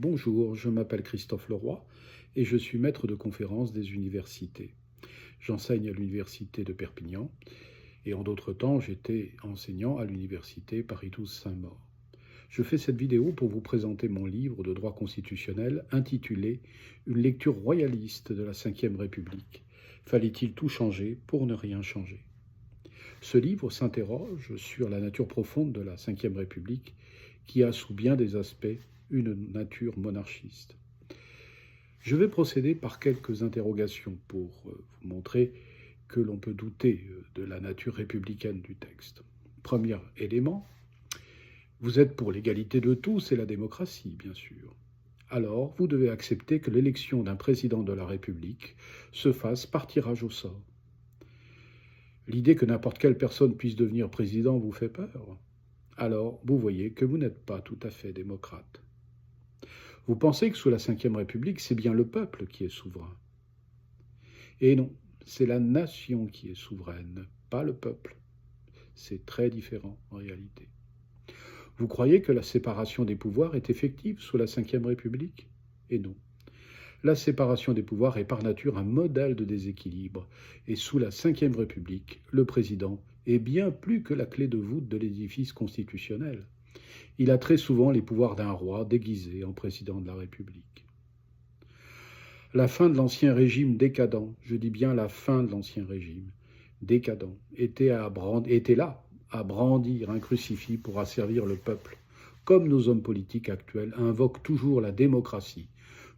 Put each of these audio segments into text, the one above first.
Bonjour, je m'appelle Christophe Leroy et je suis maître de conférences des universités. J'enseigne à l'université de Perpignan et en d'autres temps j'étais enseignant à l'université Paris 12 Saint-Maur. Je fais cette vidéo pour vous présenter mon livre de droit constitutionnel intitulé « Une lecture royaliste de la Ve République. Fallait-il tout changer pour ne rien changer ?» Ce livre s'interroge sur la nature profonde de la Ve République qui a sous bien des aspects une nature monarchiste. Je vais procéder par quelques interrogations pour vous montrer que l'on peut douter de la nature républicaine du texte. Premier élément, vous êtes pour l'égalité de tous et la démocratie, bien sûr. Alors, vous devez accepter que l'élection d'un président de la République se fasse par tirage au sort. L'idée que n'importe quelle personne puisse devenir président vous fait peur. Alors, vous voyez que vous n'êtes pas tout à fait démocrate. Vous pensez que sous la Ve République, c'est bien le peuple qui est souverain. Et non, c'est la nation qui est souveraine, pas le peuple. C'est très différent en réalité. Vous croyez que la séparation des pouvoirs est effective sous la Ve République? Et non. La séparation des pouvoirs est par nature un modèle de déséquilibre. Et sous la Ve République, le président est bien plus que la clé de voûte de l'édifice constitutionnel. Il a très souvent les pouvoirs d'un roi déguisé en président de la République. La fin de l'Ancien Régime décadent, je dis bien la fin de l'Ancien Régime décadent, était là à brandir un crucifix pour asservir le peuple, comme nos hommes politiques actuels invoquent toujours la démocratie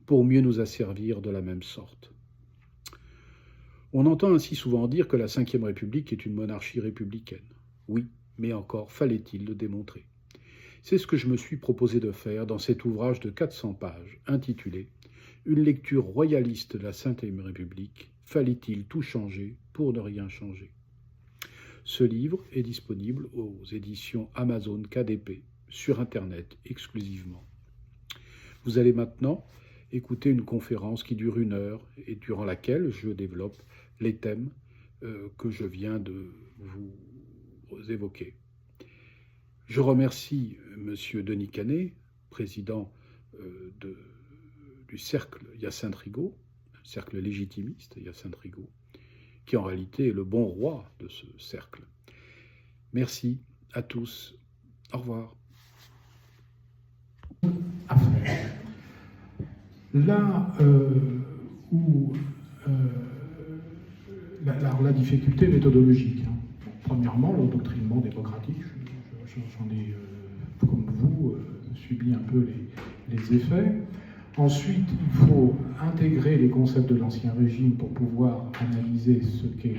pour mieux nous asservir de la même sorte. On entend ainsi souvent dire que la Ve République est une monarchie républicaine. Oui, mais encore fallait-il le démontrer. C'est ce que je me suis proposé de faire dans cet ouvrage de 400 pages, intitulé « Une lecture royaliste de la Ve République, fallait-il tout changer pour ne rien changer ?» Ce livre est disponible aux éditions Amazon KDP, sur Internet exclusivement. Vous allez maintenant écouter une conférence qui dure 1 heure et durant laquelle je développe les thèmes que je viens de vous évoquer. Je remercie M. Denis Canet, président du cercle Hyacinthe Rigaud, cercle légitimiste Hyacinthe Rigaud, qui en réalité est le bon roi de ce cercle. Merci à tous. Au revoir. Là où la difficulté méthodologique, premièrement, l'endoctrinement démocratique, j'en ai, comme vous, subi un peu les effets. Ensuite, il faut intégrer les concepts de l'Ancien Régime pour pouvoir analyser ce qu'est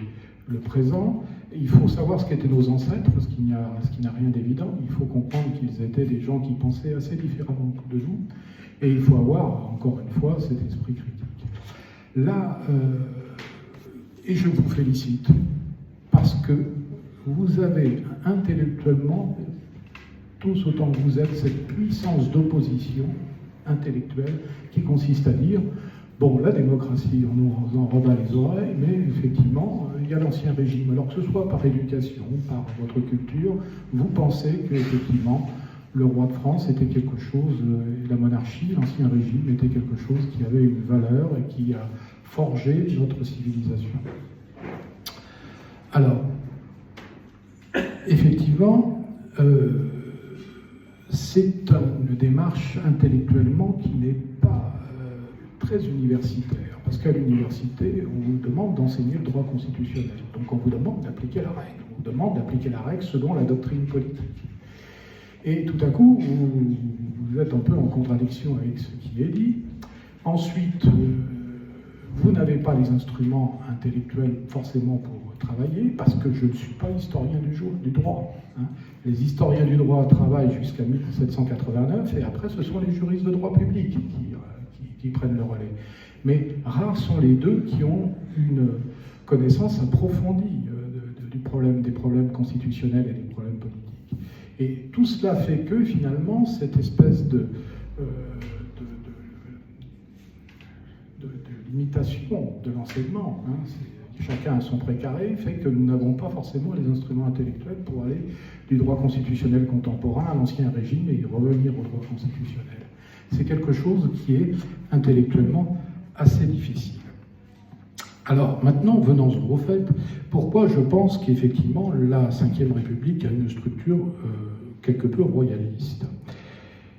le présent. Il faut savoir ce qu'étaient nos ancêtres, ce qui n'a rien d'évident. Il faut comprendre qu'ils étaient des gens qui pensaient assez différemment de nous. Et il faut avoir, encore une fois, cet esprit critique. Là, et je vous félicite, parce que vous avez intellectuellement, tous autant que vous êtes, cette puissance d'opposition intellectuelle qui consiste à dire bon, la démocratie, on nous en rebat les oreilles, mais effectivement, il y a l'Ancien Régime. Alors que ce soit par éducation, par votre culture, vous pensez qu'effectivement, le roi de France était quelque chose, la monarchie, l'Ancien Régime était quelque chose qui avait une valeur et qui a forgé notre civilisation. Alors, effectivement, c'est une démarche intellectuellement qui n'est pas très universitaire, parce qu'à l'université, on vous demande d'enseigner le droit constitutionnel, donc on vous demande d'appliquer la règle, on vous demande d'appliquer la règle selon la doctrine politique. Et tout à coup, vous êtes un peu en contradiction avec ce qui est dit. Ensuite, vous n'avez pas les instruments intellectuels forcément pour travailler, parce que je ne suis pas historien du droit. Les historiens du droit travaillent jusqu'à 1789, et après ce sont les juristes de droit public qui prennent le relais. Mais rares sont les deux qui ont une connaissance approfondie des problèmes constitutionnels et des problèmes politiques. Et tout cela fait que, finalement, cette espèce de limitation de l'enseignement, chacun a son précaré, fait que nous n'avons pas forcément les instruments intellectuels pour aller du droit constitutionnel contemporain à l'Ancien Régime et y revenir au droit constitutionnel. C'est quelque chose qui est intellectuellement assez difficile. Alors maintenant, venons-en au fait, pourquoi je pense qu'effectivement la Ve République a une structure quelque peu royaliste.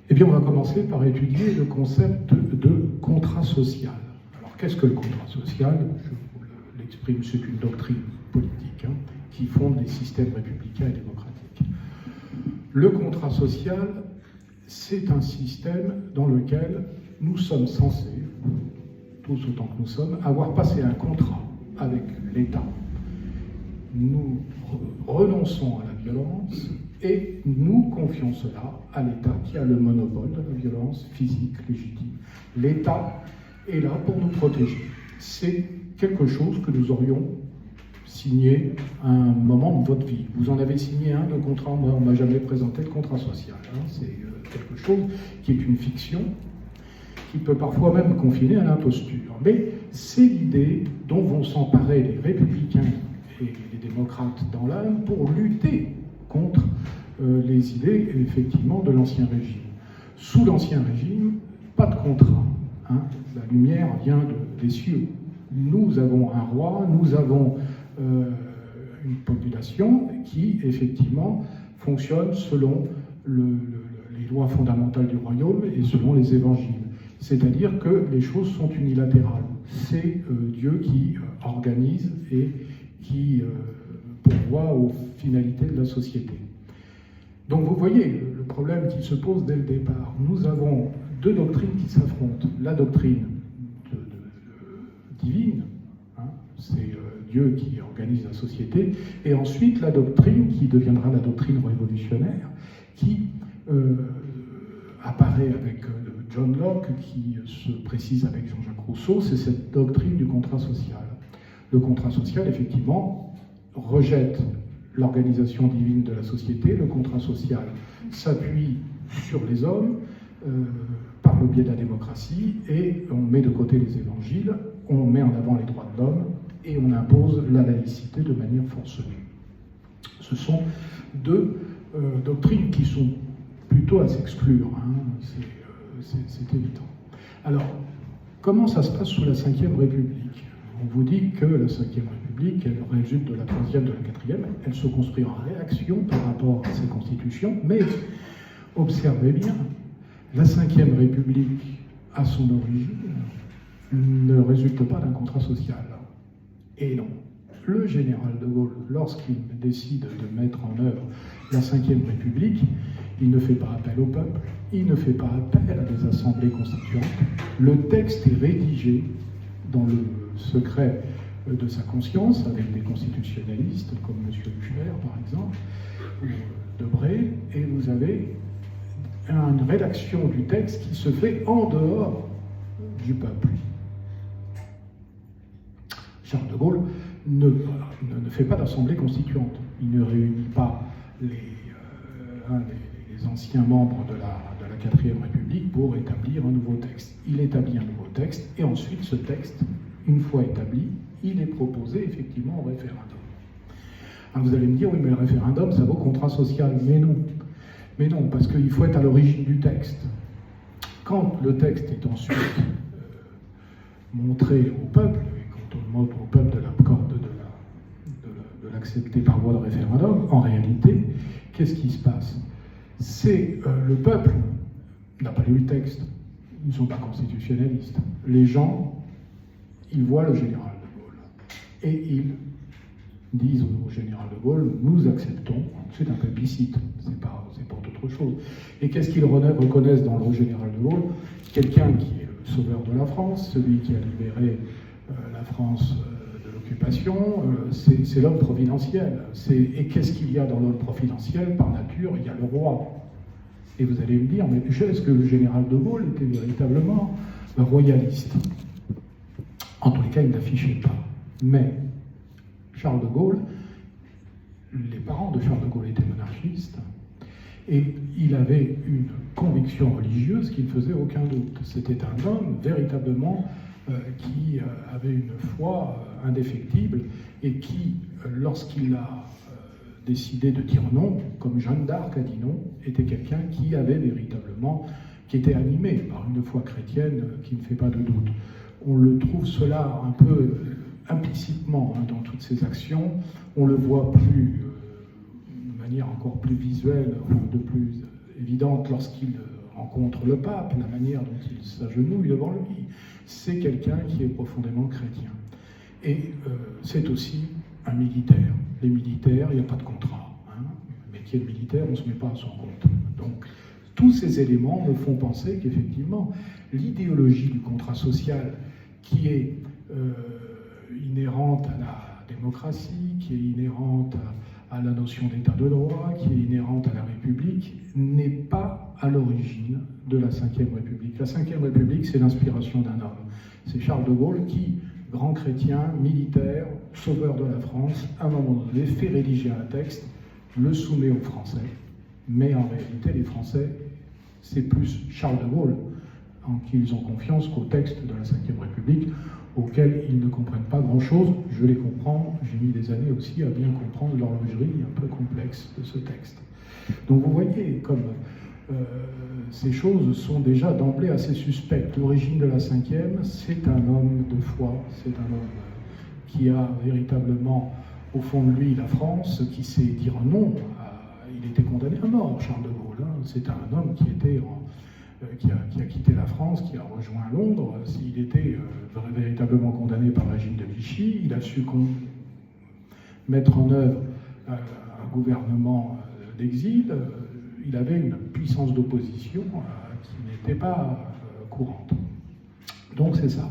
Eh bien, on va commencer par étudier le concept de contrat social. Alors, qu'est-ce que le contrat social? Je vous l'exprime, c'est une doctrine politique qui fonde les systèmes républicains et démocratiques. Le contrat social, c'est un système dans lequel nous sommes censés, tous autant que nous sommes, avoir passé un contrat avec l'État. Nous renonçons à la violence et nous confions cela à l'État qui a le monopole de la violence physique légitime. L'État est là pour nous protéger. C'est quelque chose que nous aurions signé à un moment de votre vie. Vous en avez signé un de contrat, moi on ne m'a jamais présenté de contrat social. C'est quelque chose qui est une fiction, qui peut parfois même confiner à l'imposture. Mais c'est l'idée dont vont s'emparer les républicains et les démocrates dans l'âme pour lutter contre les idées, effectivement, de l'Ancien Régime. Sous l'Ancien Régime, pas de contrat. La lumière vient des cieux. Nous avons un roi, nous avons une population qui, effectivement, fonctionne selon les lois fondamentales du royaume et selon les évangiles. C'est-à-dire que les choses sont unilatérales. C'est Dieu qui organise et qui pourvoit aux finalités de la société. Donc vous voyez le problème qui se pose dès le départ. Nous avons deux doctrines qui s'affrontent. La doctrine divine, c'est Dieu qui organise la société, et ensuite la doctrine qui deviendra la doctrine révolutionnaire, qui apparaît avec John Locke, qui se précise avec Jean-Jacques Rousseau, c'est cette doctrine du contrat social. Le contrat social, effectivement, rejette l'organisation divine de la société. Le contrat social s'appuie sur les hommes par le biais de la démocratie, et on met de côté les évangiles, on met en avant les droits de l'homme, et on impose la laïcité de manière forcenée. Ce sont deux doctrines qui sont plutôt à s'exclure, c'est évident. Alors, comment ça se passe sous la Ve République? On vous dit que la Ve République, elle résulte de la Troisième, de la Quatrième, elle se construit en réaction par rapport à ces constitutions, mais observez bien, la Ve République, à son origine, ne résulte pas d'un contrat social. Et non. Le général de Gaulle, lorsqu'il décide de mettre en œuvre la Ve République, il ne fait pas appel au peuple, il ne fait pas appel à des assemblées constituantes. Le texte est rédigé dans le secret de sa conscience, avec des constitutionnalistes comme M. Huchler, par exemple, ou Debré, et vous avez une rédaction du texte qui se fait en dehors du peuple. Charles de Gaulle ne fait pas d'assemblée constituante. Il ne réunit pas les anciens membres de la Quatrième République pour établir un nouveau texte. Il établit un nouveau texte, et ensuite ce texte, une fois établi, il est proposé effectivement au référendum. Alors vous allez me dire, oui, mais le référendum, ça vaut contrat social. Mais non. Mais non, parce qu'il faut être à l'origine du texte. Quand le texte est ensuite montré au peuple, et quand on montre au peuple de l'accepter par voie de référendum, en réalité, qu'est-ce qui se passe? C'est le peuple n'a pas lu le texte, ils ne sont pas constitutionnalistes. Les gens, ils voient le général de Gaulle et ils disent au général de Gaulle, nous acceptons, c'est un plébiscite, c'est pas autre chose. Et qu'est-ce qu'ils reconnaissent dans le général de Gaulle? Quelqu'un qui est le sauveur de la France, celui qui a libéré la France de l'occupation, c'est l'homme providentiel. Et qu'est-ce qu'il y a dans l'homme providentiel? Par nature, il y a le roi. Et vous allez me dire, mais est-ce que le général de Gaulle était véritablement royaliste? En tous les cas, il n'affichait pas. Mais Charles de Gaulle, les parents de Charles de Gaulle étaient monarchistes, et il avait une conviction religieuse qui ne faisait aucun doute. C'était un homme véritablement qui avait une foi indéfectible, et qui, lorsqu'il a décidé de dire non, comme Jeanne d'Arc a dit non, était quelqu'un qui avait véritablement qui était animé par une foi chrétienne qui ne fait pas de doute. On le trouve cela un peu implicitement dans toutes ses actions. On le voit plus, de manière encore plus visuelle, de plus évidente lorsqu'il rencontre le pape, la manière dont il s'agenouille devant lui. C'est quelqu'un qui est profondément chrétien. Et c'est aussi un militaire. Les militaires, il n'y a pas de contrat. Le métier de militaire, on ne se met pas à son compte. Donc, tous ces éléments me font penser qu'effectivement, l'idéologie du contrat social qui est inhérente à la démocratie, qui est inhérente à la notion d'état de droit, qui est inhérente à la République, n'est pas à l'origine de la Ve République. La Ve République, c'est l'inspiration d'un homme. C'est Charles de Gaulle qui, grand chrétien, militaire, sauveur de la France, à un moment donné, fait rédiger un texte, le soumet aux Français, mais en réalité, les Français, c'est plus Charles de Gaulle en qui ils ont confiance qu'au texte de la Ve République, auquel ils ne comprennent pas grand-chose. Je les comprends, j'ai mis des années aussi à bien comprendre l'horlogerie un peu complexe de ce texte. Donc vous voyez comme ces choses sont déjà d'emblée assez suspectes. L'origine de la Ve, c'est un homme de foi, c'est un homme qui a véritablement au fond de lui la France, qui sait dire non. Il était condamné à mort, Charles de Gaulle. C'est un homme qui était qui a quitté la France, qui a rejoint Londres. S'il était véritablement condamné par le régime de Vichy, il a su mettre en œuvre un gouvernement d'exil. Il avait une puissance d'opposition qui n'était pas courante. Donc c'est ça.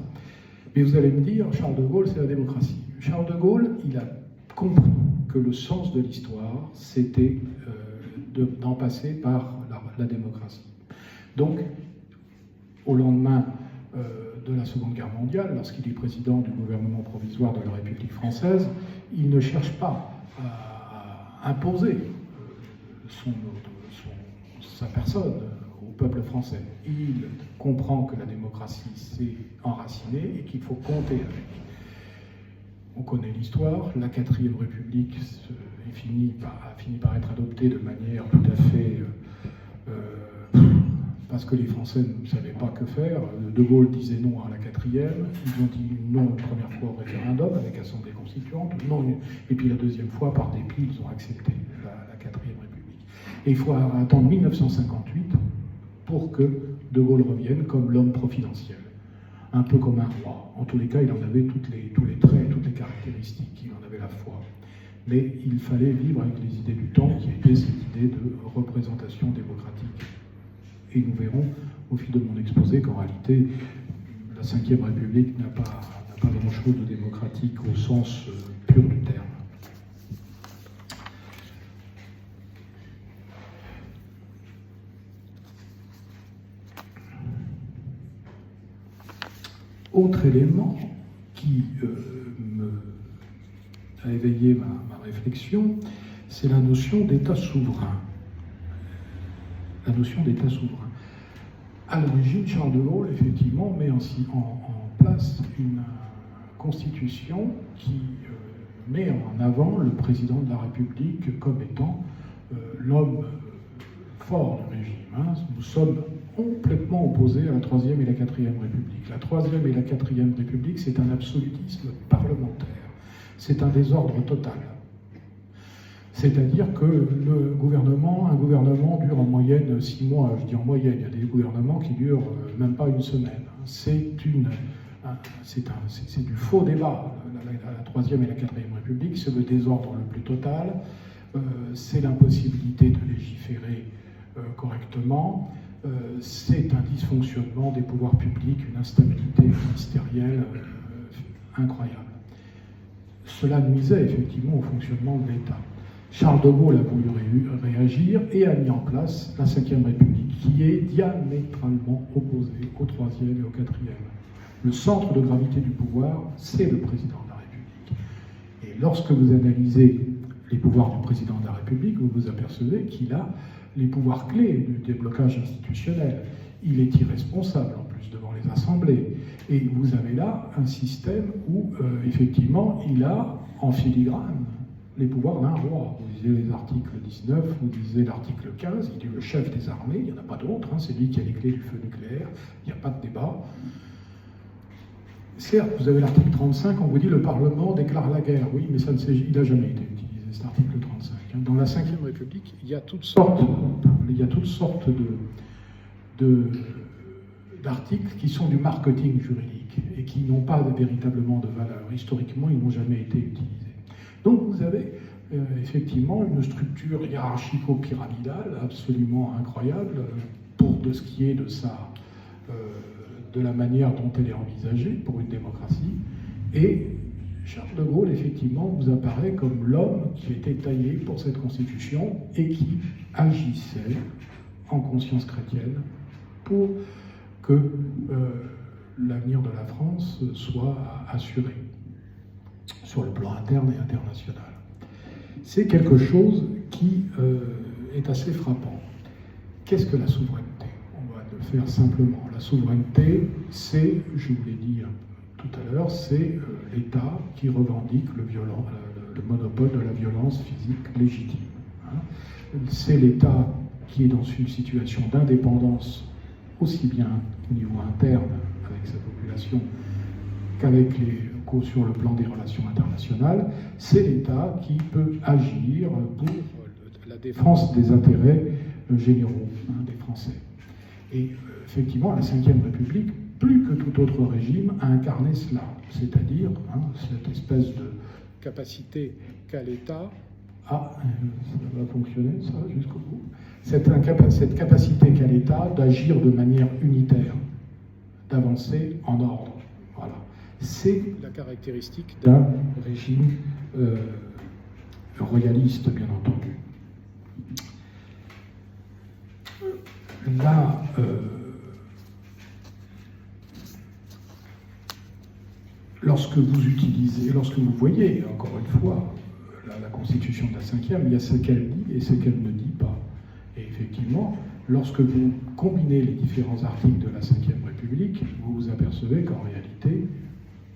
Mais vous allez me dire, Charles de Gaulle, c'est la démocratie. Charles de Gaulle, il a compris que le sens de l'histoire, c'était d'en passer par la démocratie. Donc, au lendemain de la Seconde Guerre mondiale, lorsqu'il est président du gouvernement provisoire de la République française, il ne cherche pas à imposer sa personne au peuple français. Il comprend que la démocratie s'est enracinée et qu'il faut compter avec. On connaît l'histoire, la 4e République a fini par être adoptée de manière tout à fait... parce que les Français ne savaient pas que faire. De Gaulle disait non à la 4e, ils ont dit non une première fois au référendum avec Assemblée constituante, non, et puis la deuxième fois, par dépit, ils ont accepté la 4e République. Et il faut attendre 1958 pour que De Gaulle revienne comme l'homme providentiel, un peu comme un roi. En tous les cas, il en avait tous les traits, toutes les caractéristiques, il en avait la foi. Mais il fallait vivre avec les idées du temps, qui étaient cette idée de représentation démocratique. Et nous verrons au fil de mon exposé qu'en réalité, la Ve République n'a pas grand-chose de démocratique au sens pur du terme. Autre élément qui a éveillé ma réflexion, c'est la notion d'État souverain. La notion d'État souverain. À l'origine, Charles de Gaulle, effectivement, met en place une constitution qui met en avant le président de la République comme étant l'homme fort du régime. Nous sommes complètement opposés à la 3e et la 4e République. La 3e et la 4e République, c'est un absolutisme parlementaire. C'est un désordre total. C'est-à-dire que un gouvernement dure en moyenne 6 mois. Je dis en moyenne, il y a des gouvernements qui durent même pas une semaine. C'est du faux débat. La 3e et la 4e République, c'est le désordre le plus total. C'est l'impossibilité de légiférer correctement. C'est un dysfonctionnement des pouvoirs publics, une instabilité ministérielle incroyable. Cela nuisait effectivement au fonctionnement de l'État. Charles de Gaulle a voulu réagir et a mis en place la Ve République, qui est diamétralement opposée au 3e et au 4e. Le centre de gravité du pouvoir, c'est le président de la République. Et lorsque vous analysez les pouvoirs du président de la République, vous vous apercevez qu'il a les pouvoirs clés du déblocage institutionnel. Il est irresponsable en plus devant les assemblées. Et vous avez là un système où, effectivement, il a en filigrane les pouvoirs d'un roi. Vous lisez les articles 19, vous lisez l'article 15, il dit le chef des armées, il n'y en a pas d'autre, hein, c'est lui qui a les clés du feu nucléaire, il n'y a pas de débat. Certes, vous avez l'article 35, on vous dit le Parlement déclare la guerre, oui, mais il n'a jamais été utilisé, cet article 35. Hein. Dans la Ve République, il y a toutes sortes d'articles qui sont du marketing juridique et qui n'ont pas véritablement de valeur. Historiquement, ils n'ont jamais été utilisés. Donc vous avez effectivement une structure hiérarchico-pyramidale absolument incroyable pour de ce qui est de la manière dont elle est envisagée pour une démocratie. Et Charles de Gaulle, effectivement, vous apparaît comme l'homme qui était taillé pour cette constitution et qui agissait en conscience chrétienne pour que l'avenir de la France soit assuré sur le plan interne et international. C'est quelque chose qui est assez frappant. Qu'est-ce que la souveraineté? On va le faire simplement. La souveraineté, c'est, je vous l'ai dit tout à l'heure, c'est l'État qui revendique le monopole de la violence physique légitime. Hein. C'est l'État qui est dans une situation d'indépendance aussi bien au niveau interne avec sa population sur le plan des relations internationales. C'est l'État qui peut agir pour la défense des intérêts généraux des Français. Et effectivement, la Ve République, plus que tout autre régime, a incarné cela, c'est-à-dire cette espèce de capacité qu'a l'État ça va fonctionner, ça, jusqu'au bout. Cette capacité qu'a l'État d'agir de manière unitaire, d'avancer en ordre. Voilà. C'est la caractéristique d'un régime royaliste, bien entendu. Là, lorsque vous voyez, encore une fois, la Constitution de la Ve, il y a ce qu'elle dit et ce qu'elle ne dit pas. Et effectivement, lorsque vous combinez les différents articles de la Ve République, vous vous apercevez qu'en réalité,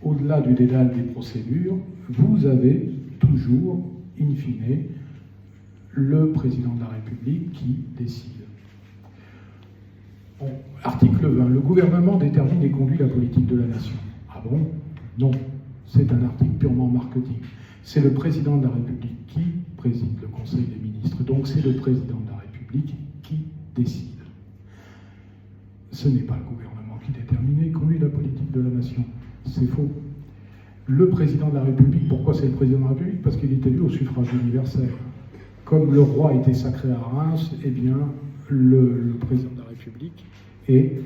au-delà du dédale des procédures, vous avez toujours, in fine, le président de la République qui décide. Bon, article 20. Le gouvernement détermine et conduit la politique de la nation. Ah bon? Non. C'est un article purement marketing. C'est le président de la République qui préside le Conseil des ministres. Donc c'est le président de la République qui décide. Ce n'est pas le gouvernement qui détermine et conduit la politique de la nation. C'est faux. Le président de la République, pourquoi c'est le président de la République? Parce qu'il est élu au suffrage universel. Comme le roi était sacré à Reims, eh bien, le président de la République est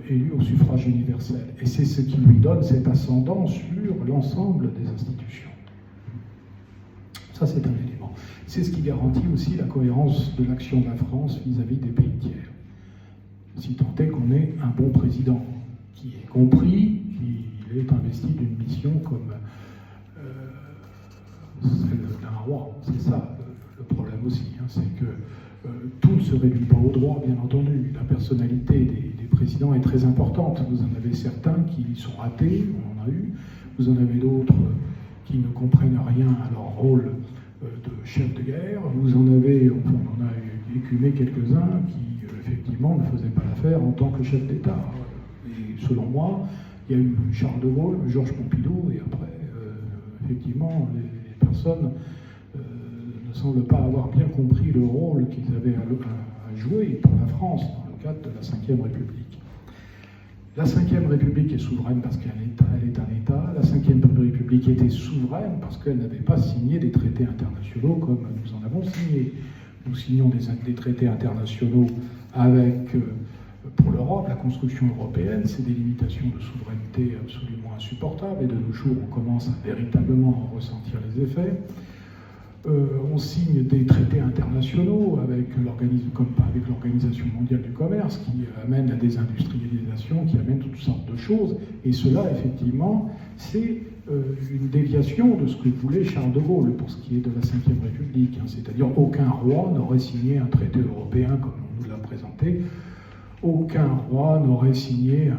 élu au suffrage universel. Et c'est ce qui lui donne cet ascendant sur l'ensemble des institutions. Ça, c'est un élément. C'est ce qui garantit aussi la cohérence de l'action de la France vis-à-vis des pays tiers. Si tant est qu'on ait un bon président, qui est compris, qui est investi d'une mission comme celle d'un roi. C'est ça le problème aussi, hein, c'est que tout ne se réduit pas au droit, bien entendu. La personnalité des présidents est très importante. Vous en avez certains qui sont ratés, on en a eu. Vous en avez d'autres qui ne comprennent rien à leur rôle de chef de guerre. Vous en avez, on en a écumé quelques-uns qui, effectivement, ne faisaient pas l'affaire en tant que chef d'État. Et selon moi, il y a eu Charles de Gaulle, Georges Pompidou, et après, effectivement, les personnes ne semblent pas avoir bien compris le rôle qu'ils avaient à jouer pour la France dans le cadre de la Ve République. La Ve République est souveraine parce qu'elle est un État. La Ve République était souveraine parce qu'elle n'avait pas signé des traités internationaux comme nous en avons signé. Nous signons des traités internationaux avec, pour l'Europe, la construction européenne, c'est des limitations de souveraineté absolument insupportables, et de nos jours, on commence à véritablement en ressentir les effets. On signe des traités internationaux avec l'Organisation mondiale du commerce qui amène la désindustrialisation, qui amène toutes sortes de choses. Et cela, effectivement, c'est une déviation de ce que voulait Charles de Gaulle pour ce qui est de la Ve République. Hein. C'est-à-dire aucun roi n'aurait signé un traité européen comme on nous l'a présenté. Aucun roi n'aurait signé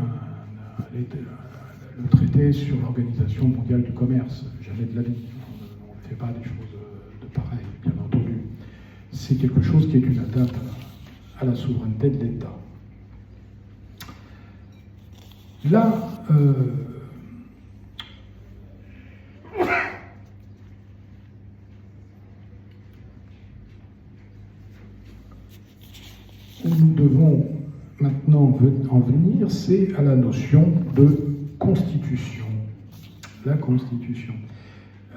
le traité sur l'Organisation mondiale du commerce. Jamais de la vie. On ne fait pas des choses pareil, bien entendu. C'est quelque chose qui est une atteinte à la souveraineté de l'État. Là, où nous devons maintenant en venir, c'est à la notion de constitution. La constitution.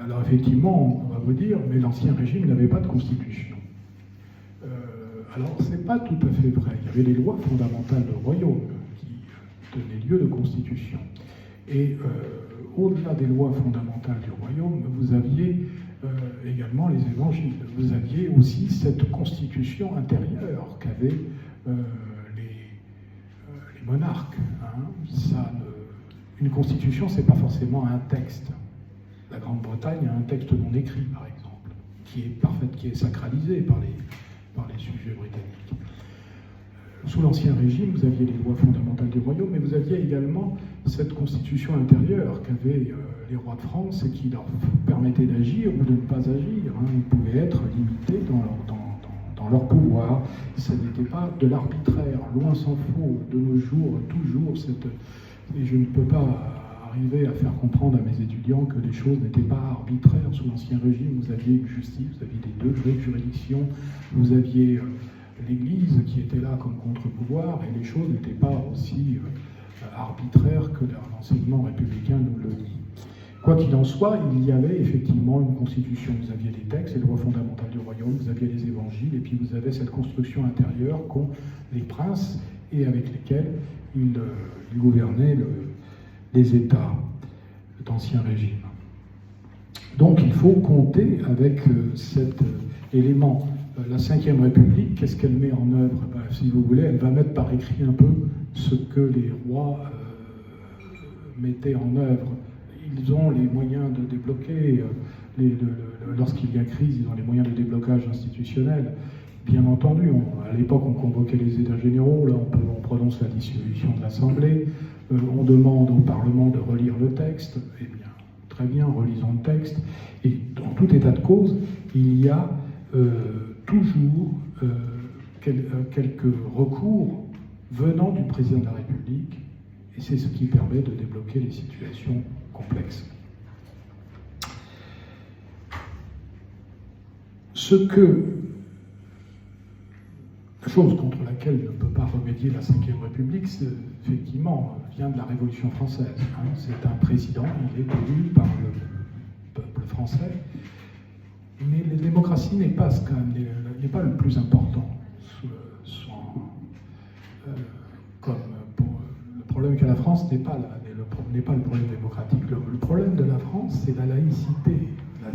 Alors effectivement, on va vous dire, mais l'Ancien Régime n'avait pas de constitution. Alors c'est pas tout à fait vrai. Il y avait les lois fondamentales du royaume qui donnaient lieu de constitution. Et au-delà des lois fondamentales du royaume, vous aviez également les évangiles. Vous aviez aussi cette constitution intérieure qu'avaient les monarques. Hein. Une constitution, c'est pas forcément un texte. La Grande-Bretagne a un texte non écrit, par exemple, qui est sacralisé par les sujets britanniques. Sous l'Ancien Régime, vous aviez les lois fondamentales du royaume, mais vous aviez également cette constitution intérieure qu'avaient les rois de France et qui leur permettait d'agir ou de ne pas agir. Hein. Ils pouvaient être limités dans leur pouvoir. Ce n'était pas de l'arbitraire, loin s'en faut. De nos jours, toujours, et je ne peux pas arriver à faire comprendre à mes étudiants que les choses n'étaient pas arbitraires. Sous l'Ancien Régime, vous aviez une justice, vous aviez des degrés de juridiction, vous aviez l'Église qui était là comme contre-pouvoir, et les choses n'étaient pas aussi arbitraires que l'enseignement républicain nous le dit. Quoi qu'il en soit, il y avait effectivement une constitution. Vous aviez les textes, les lois fondamentales du royaume, vous aviez les évangiles, et puis vous avez cette construction intérieure qu'ont les princes et avec lesquels ils gouvernaient les États d'Ancien Régime. Donc il faut compter avec cet élément. La Ve République, qu'est-ce qu'elle met en œuvre? Si vous voulez, elle va mettre par écrit un peu ce que les rois mettaient en œuvre. Ils ont les moyens de débloquer, lorsqu'il y a crise, ils ont les moyens de déblocage institutionnel. Bien entendu, à l'époque, on convoquait les États généraux, là, on prononce la dissolution de l'Assemblée, on demande au Parlement de relire le texte. Eh bien, très bien, relisons le texte. Et dans tout état de cause, il y a toujours quelques recours venant du président de la République, et c'est ce qui permet de débloquer les situations complexes. La chose contre laquelle ne peut pas remédier la Ve République, c'est, effectivement, vient de la Révolution française. Hein. C'est un président, il est élu par le peuple français, mais la démocratie n'est pas le plus important. Le problème qu'a la France n'est pas le problème démocratique. Le problème de la France, c'est la laïcité,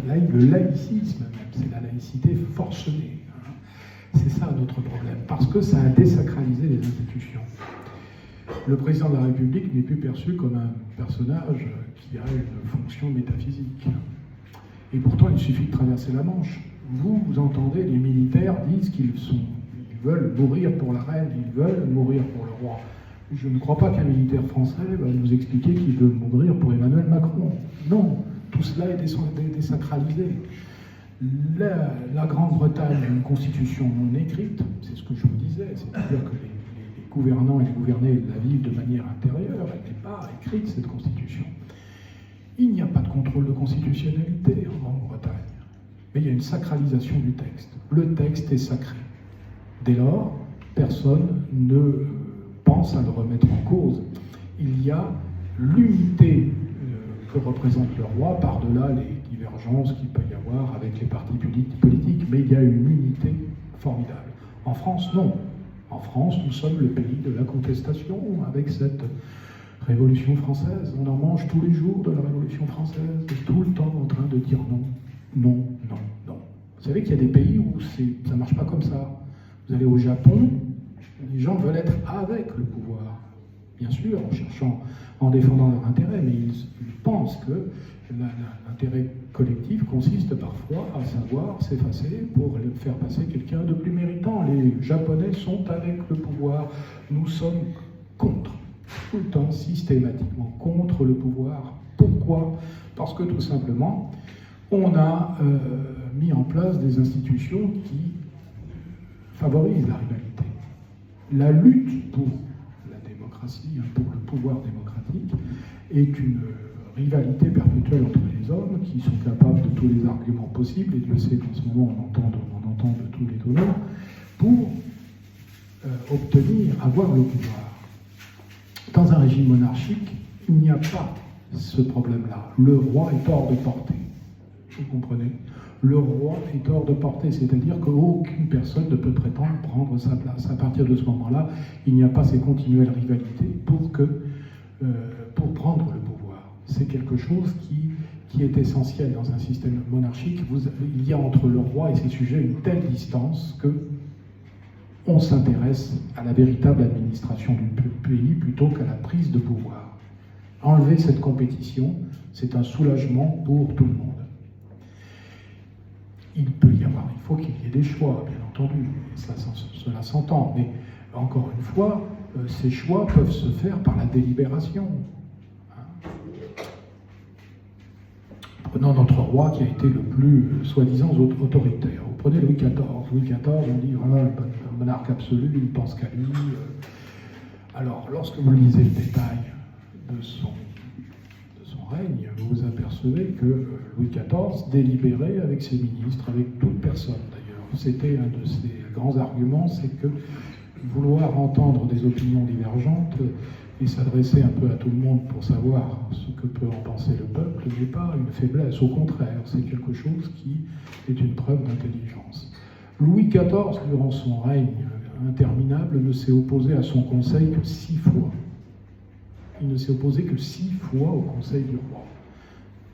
le laïcisme même, c'est la laïcité forcenée. C'est ça notre problème, parce que ça a désacralisé les institutions. Le président de la République n'est plus perçu comme un personnage qui a une fonction métaphysique. Et pourtant, il suffit de traverser la Manche. Vous entendez, les militaires disent qu'ils veulent mourir pour la reine, ils veulent mourir pour le roi. Je ne crois pas qu'un militaire français va nous expliquer qu'il veut mourir pour Emmanuel Macron. Non, tout cela est désacralisé. La Grande-Bretagne a une constitution non écrite, c'est ce que je vous disais, c'est-à-dire que les gouvernants et les gouvernés la vivent de manière intérieure, elle n'est pas écrite, cette constitution. Il n'y a pas de contrôle de constitutionnalité en Grande-Bretagne, mais il y a une sacralisation du texte. Le texte est sacré. Dès lors, personne ne pense à le remettre en cause. Il y a l'unité que représente le roi, par-delà les divergences qu'il peut y avoir avec les partis politiques, mais il y a une unité formidable. En France, non. En France, nous sommes le pays de la contestation avec cette Révolution française. On en mange tous les jours de la Révolution française, tout le temps en train de dire non, non, non, non. Vous savez qu'il y a des pays où ça ne marche pas comme ça. Vous allez au Japon, les gens veulent être avec le pouvoir. Bien sûr, en défendant leur intérêt, mais ils pensent que l'intérêt collectif consiste parfois à savoir s'effacer pour faire passer quelqu'un de plus méritant. Les Japonais sont avec le pouvoir, nous sommes contre, tout le temps, systématiquement contre le pouvoir. Pourquoi? Parce que tout simplement, on a mis en place des institutions qui favorisent la rivalité. La lutte pour la démocratie, pour le pouvoir démocratique, est une rivalité perpétuelle entre les hommes qui sont capables de tous les arguments possibles, et Dieu sait qu'en ce moment on entend de tous les tenants, pour avoir le pouvoir. Dans un régime monarchique, il n'y a pas ce problème-là. Le roi est hors de portée. Vous comprenez ? Le roi est hors de portée, c'est-à-dire qu'aucune personne ne peut prétendre prendre sa place. À partir de ce moment-là, il n'y a pas ces continuelles rivalités pour prendre le pouvoir. C'est quelque chose qui est essentiel dans un système monarchique. Il y a entre le roi et ses sujets une telle distance que on s'intéresse à la véritable administration du pays plutôt qu'à la prise de pouvoir. Enlever cette compétition, c'est un soulagement pour tout le monde. Il faut qu'il y ait des choix, bien entendu, cela s'entend, mais encore une fois, ces choix peuvent se faire par la délibération. Prenons notre roi qui a été le plus, soi-disant, autoritaire. Vous prenez Louis XIV. Louis XIV, on dit, voilà, le monarque absolu, il ne pense qu'à lui. Alors, lorsque vous lisez le détail de son règne, vous vous apercevez que Louis XIV délibérait avec ses ministres, avec toute personne d'ailleurs. C'était un de ses grands arguments, c'est que vouloir entendre des opinions divergentes et s'adresser un peu à tout le monde pour savoir ce que peut en penser le peuple n'est pas une faiblesse, au contraire, c'est quelque chose qui est une preuve d'intelligence. Louis XIV, durant son règne interminable, ne s'est opposé à son conseil que 6 fois. Il ne s'est opposé que 6 fois au conseil du roi,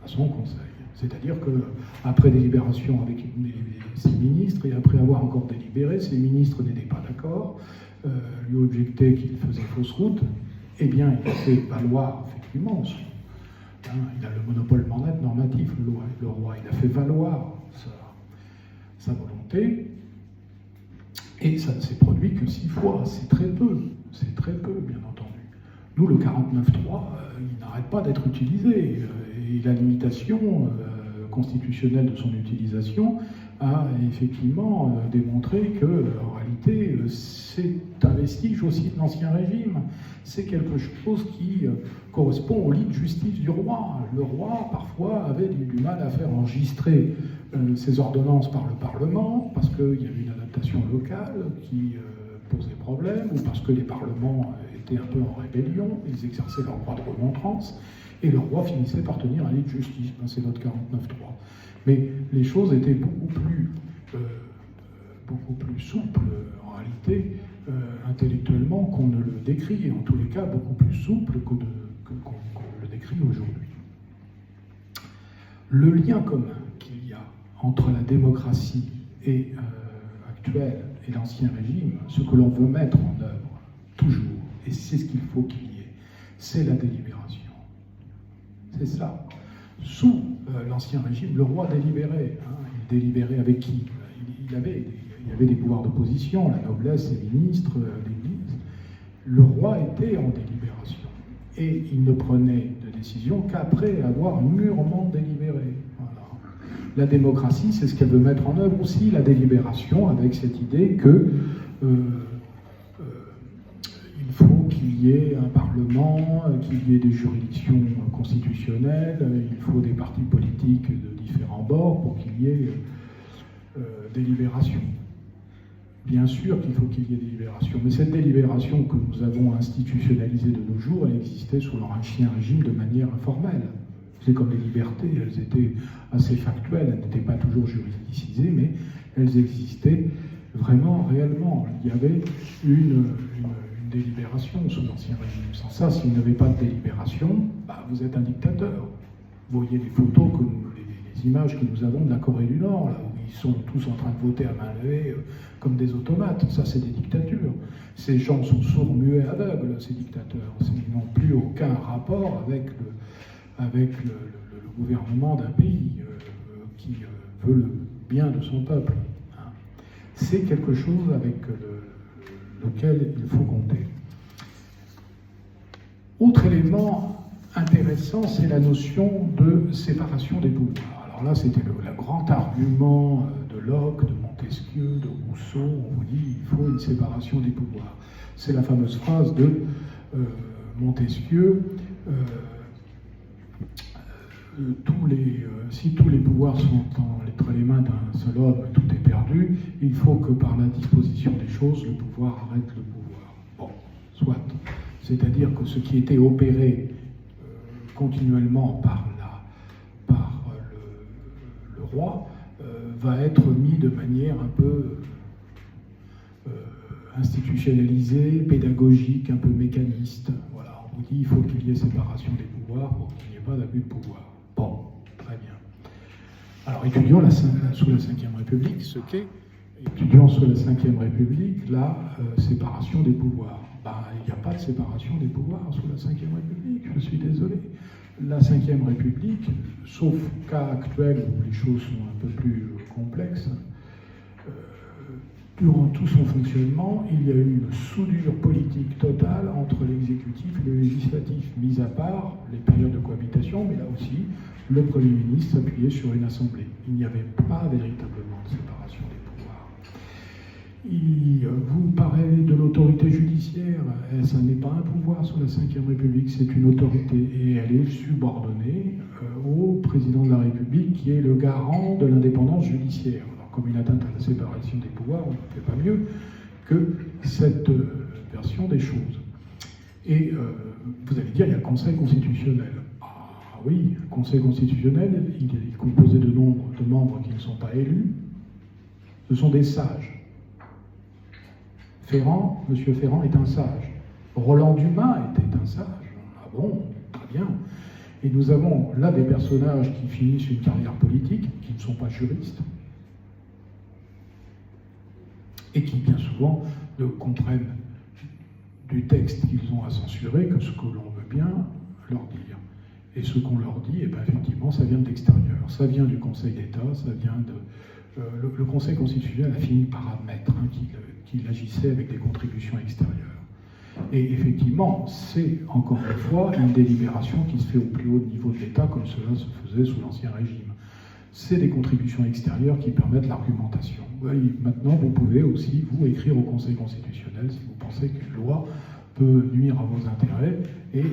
à son conseil. C'est-à-dire qu'après délibération avec ses ministres, et après avoir encore délibéré, ses ministres n'étaient pas d'accord, lui objectaient qu'il faisait fausse route, eh bien, il a fait valoir, effectivement, il a le monopole normatif, le roi, il a fait valoir sa volonté, et ça ne s'est produit que 6 fois, c'est très peu, bien entendu. Nous, le 49.3, il n'arrête pas d'être utilisé, et la limitation constitutionnelle de son utilisation a effectivement démontré que, en réalité, c'est un vestige aussi de l'Ancien Régime. C'est quelque chose qui correspond au lit de justice du roi. Le roi, parfois, avait du mal à faire enregistrer ses ordonnances par le Parlement, parce qu'il y avait une adaptation locale qui posait problème, ou parce que les parlements étaient un peu en rébellion, ils exerçaient leur droit de remontrance, et le roi finissait par tenir un lit de justice. C'est notre 49.3. Mais les choses étaient beaucoup plus souples, en réalité, intellectuellement, qu'on ne le décrit, et en tous les cas, beaucoup plus souples qu'on le décrit aujourd'hui. Le lien commun qu'il y a entre la démocratie actuelle et l'Ancien Régime, ce que l'on veut mettre en œuvre, toujours, et c'est ce qu'il faut qu'il y ait, c'est la délibération. C'est ça. Sous l'Ancien Régime, le roi délibérait. Il délibérait avec qui ? Il avait des pouvoirs d'opposition, la noblesse, les ministres, l'Église. Le roi était en délibération. Et il ne prenait de décision qu'après avoir mûrement délibéré. Voilà. La démocratie, c'est ce qu'elle veut mettre en œuvre aussi, la délibération, avec cette idée que il faut qu'il y ait un Parlement, qu'il y ait des juridictions constitutionnelles, il faut des partis politiques de différents bords pour qu'il y ait délibération. Bien sûr qu'il faut qu'il y ait délibération, mais cette délibération que nous avons institutionnalisée de nos jours, elle existait sous l'Ancien Régime de manière informelle. C'est comme les libertés, elles étaient assez factuelles, elles n'étaient pas toujours juridicisées, mais elles existaient vraiment, réellement. Il y avait une délibération sous l'Ancien Régime. Sans ça, si vous n'avez pas de délibération, vous êtes un dictateur. Vous voyez les photos, les images que nous avons de la Corée du Nord, là, où ils sont tous en train de voter à main levée comme des automates. Ça, c'est des dictatures. Ces gens sont sourds, muets, aveugles, ces dictateurs. Ils n'ont plus aucun rapport avec le gouvernement d'un pays qui veut le bien de son peuple. C'est quelque chose avec lequel il faut compter. Autre élément intéressant, c'est la notion de séparation des pouvoirs. Alors Alors là, c'était le grand argument de Locke, de Montesquieu, de Rousseau. On vous dit il faut une séparation des pouvoirs. C'est la fameuse phrase de Montesquieu. Si tous les pouvoirs sont entre les mains d'un seul homme, tout est perdu. Il faut que par la disposition des choses, le pouvoir arrête le pouvoir. Bon, soit. C'est-à-dire que ce qui était opéré continuellement par le roi va être mis de manière un peu institutionnalisée, pédagogique, un peu mécaniste. Voilà, on vous dit il faut qu'il y ait séparation des pouvoirs pour qu'il n'y ait pas d'abus de pouvoir. Bon, très bien. Alors étudions sous la Ve République ce qu'est, étudions sous la Ve République la séparation des pouvoirs. Ben, il n'y a pas de séparation des pouvoirs sous la Ve République, je suis désolé. La Ve République, sauf cas actuel où les choses sont un peu plus complexes, durant tout son fonctionnement, il y a eu une soudure politique totale entre l'exécutif et le législatif, mis à part les périodes de cohabitation, mais là aussi, le Premier ministre s'appuyait sur une assemblée. Il n'y avait pas véritablement de séparation des pouvoirs. Vous parlez de l'autorité judiciaire, ça n'est pas un pouvoir sous la Ve République, c'est une autorité, et elle est subordonnée au président de la République, qui est le garant de l'indépendance judiciaire. Comme une atteinte à la séparation des pouvoirs, on ne fait pas mieux que cette version des choses. Et vous allez dire, il y a le Conseil constitutionnel. Ah oui, le Conseil constitutionnel, il est composé de membres qui ne sont pas élus. Ce sont des sages. Monsieur Ferrand est un sage. Roland Dumas était un sage. Ah bon, très bien. Et nous avons là des personnages qui finissent une carrière politique, qui ne sont pas juristes, et qui bien souvent ne comprennent du texte qu'ils ont à censurer que ce que l'on veut bien leur dire. Et ce qu'on leur dit, eh bien, effectivement, ça vient de l'extérieur. Ça vient du Conseil d'État, ça vient de... le Conseil constitutionnel a fini par admettre qu'il agissait avec des contributions extérieures. Et effectivement, c'est, encore une fois, une délibération qui se fait au plus haut niveau de l'État, comme cela se faisait sous l'Ancien Régime. C'est des contributions extérieures qui permettent l'argumentation. Oui, maintenant, vous pouvez aussi, vous, écrire au Conseil constitutionnel si vous pensez qu'une loi peut nuire à vos intérêts, et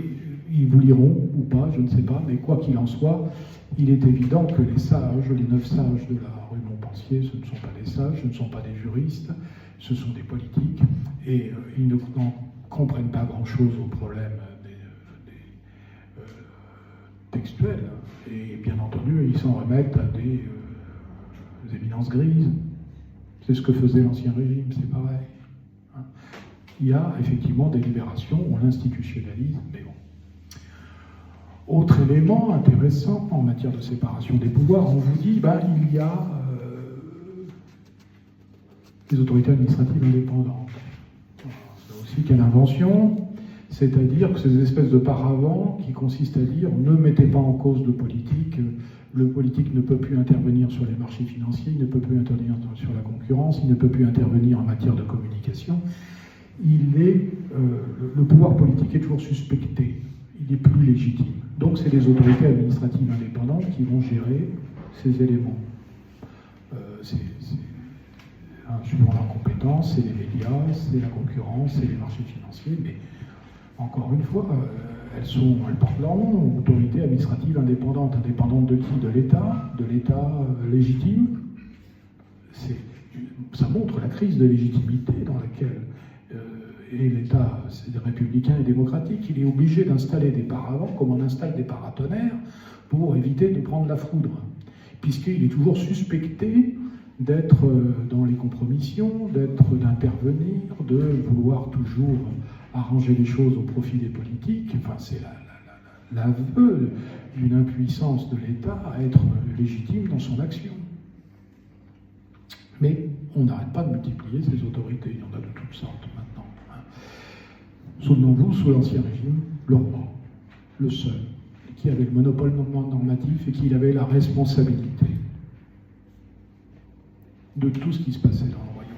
ils vous liront ou pas, je ne sais pas, mais quoi qu'il en soit, il est évident que les sages, les 9 sages de la rue Montpensier, ce ne sont pas des sages, ce ne sont pas des juristes, ce sont des politiques, et ils ne comprennent pas grand-chose aux problèmes textuels, et bien entendu, ils s'en remettent à des éminences grises. C'est ce que faisait l'Ancien Régime, c'est pareil. Hein. Il y a effectivement des libérations, on l'institutionnalise, mais bon. Autre élément intéressant en matière de séparation des pouvoirs, on vous dit, il y a des autorités administratives indépendantes. C'est aussi quelle invention, c'est-à-dire que ces espèces de paravents qui consistent à dire ne mettez pas en cause de politique, le politique ne peut plus intervenir sur les marchés financiers, il ne peut plus intervenir sur la concurrence, il ne peut plus intervenir en matière de communication. Le pouvoir politique est toujours suspecté, il est plus légitime. Donc c'est les autorités administratives indépendantes qui vont gérer ces éléments. Suivant leurs compétences, c'est les médias, c'est la concurrence, c'est les marchés financiers, mais encore une fois, elles portent leur nom, autorité administrative indépendante. Indépendante de qui? De l'État légitime. Ça montre la crise de légitimité dans laquelle est l'État républicain et démocratique. Il est obligé d'installer des paravents, comme on installe des paratonnerres, pour éviter de prendre la foudre, puisqu'il est toujours suspecté d'être dans les compromissions, d'intervenir, de vouloir toujours arranger les choses au profit des politiques. Enfin, c'est l'aveu d'une impuissance de l'État à être légitime dans son action. Mais on n'arrête pas de multiplier ces autorités, il y en a de toutes sortes maintenant. Souvenons-vous, sous l'Ancien Régime, le roi, le seul, qui avait le monopole normatif et qui avait la responsabilité de tout ce qui se passait dans le royaume.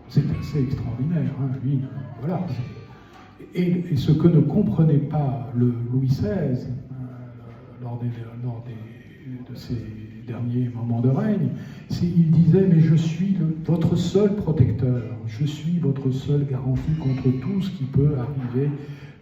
C'est assez extraordinaire, lui, voilà. Et ce que ne comprenait pas le Louis XVI lors des derniers moments de règne, il disait « Mais je suis votre seul protecteur, je suis votre seule garantie contre tout ce qui peut arriver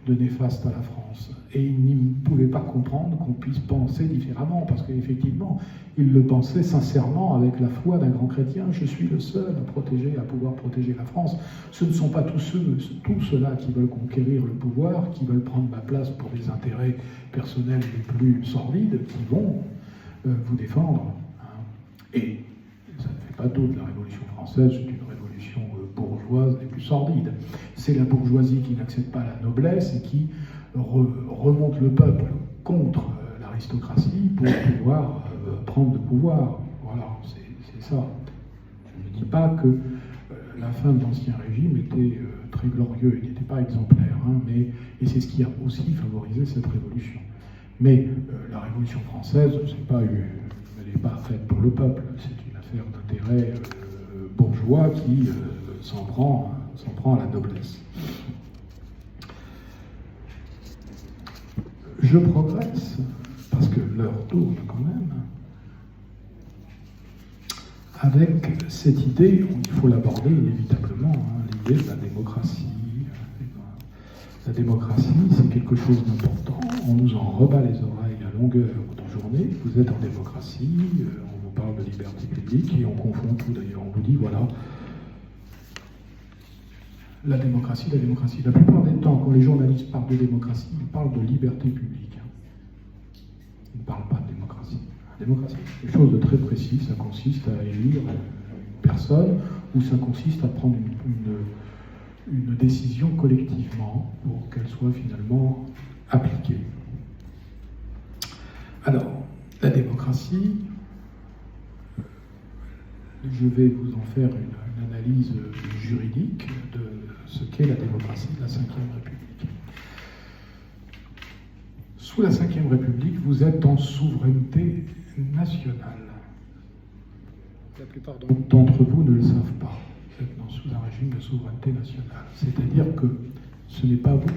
de néfaste à la France. » Et il ne pouvait pas comprendre qu'on puisse penser différemment, parce qu'effectivement, il le pensait sincèrement avec la foi d'un grand chrétien. Je suis le seul à pouvoir protéger la France. Ce ne sont pas tous ceux-là qui veulent conquérir le pouvoir, qui veulent prendre ma place pour des intérêts personnels les plus sordides, qui vont vous défendre. Et ça ne fait pas doute, la Révolution française, c'est une révolution bourgeoise et plus sordide. C'est la bourgeoisie qui n'accepte pas la noblesse et qui remonte le peuple contre l'aristocratie pour pouvoir prendre le pouvoir. Voilà, c'est ça. Je ne dis pas que la fin de l'Ancien Régime était très glorieux, il n'était pas exemplaire, et c'est ce qui a aussi favorisé cette révolution. Mais la Révolution française, elle n'est pas faite pour le peuple, c'est une affaire d'intérêt bourgeois qui s'en prend à la noblesse. Je progresse, parce que l'heure tourne quand même, avec cette idée, il faut l'aborder inévitablement, l'idée de la démocratie. La démocratie, c'est quelque chose d'important. On nous en rebat les oreilles à longueur de journée. Vous êtes en démocratie, on vous parle de liberté publique et on confond tout d'ailleurs. On vous dit, voilà, la démocratie. La plupart des temps, quand les journalistes parlent de démocratie, ils parlent de liberté publique. Ils ne parlent pas de démocratie. La démocratie, c'est quelque chose de très précis. Ça consiste à élire une personne ou ça consiste à prendre une décision collectivement pour qu'elle soit finalement appliquée. Alors, la démocratie, je vais vous en faire une analyse juridique de ce qu'est la démocratie de la Ve République. Sous la Ve République, vous êtes en souveraineté nationale. La plupart d'entre vous ne le savent pas. Vous êtes sous un régime de souveraineté nationale. C'est-à-dire que ce n'est pas vous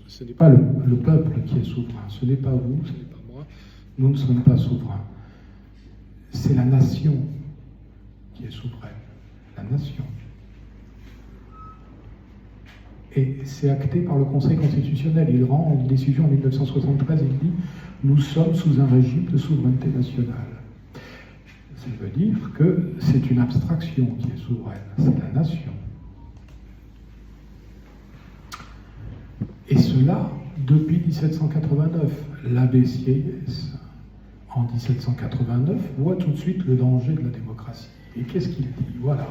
ce n'est pas le peuple qui est souverain, ce n'est pas vous, ce n'est pas moi, nous ne sommes pas souverains. C'est la nation qui est souveraine, la nation. Et c'est acté par le Conseil constitutionnel. Il rend une décision en 1973, il dit « Nous sommes sous un régime de souveraineté nationale ». Ça veut dire que c'est une abstraction qui est souveraine, c'est la nation. Et cela depuis 1789. L'abbé Sieyès, en 1789, voit tout de suite le danger de la démocratie. Et qu'est-ce qu'il dit? Voilà.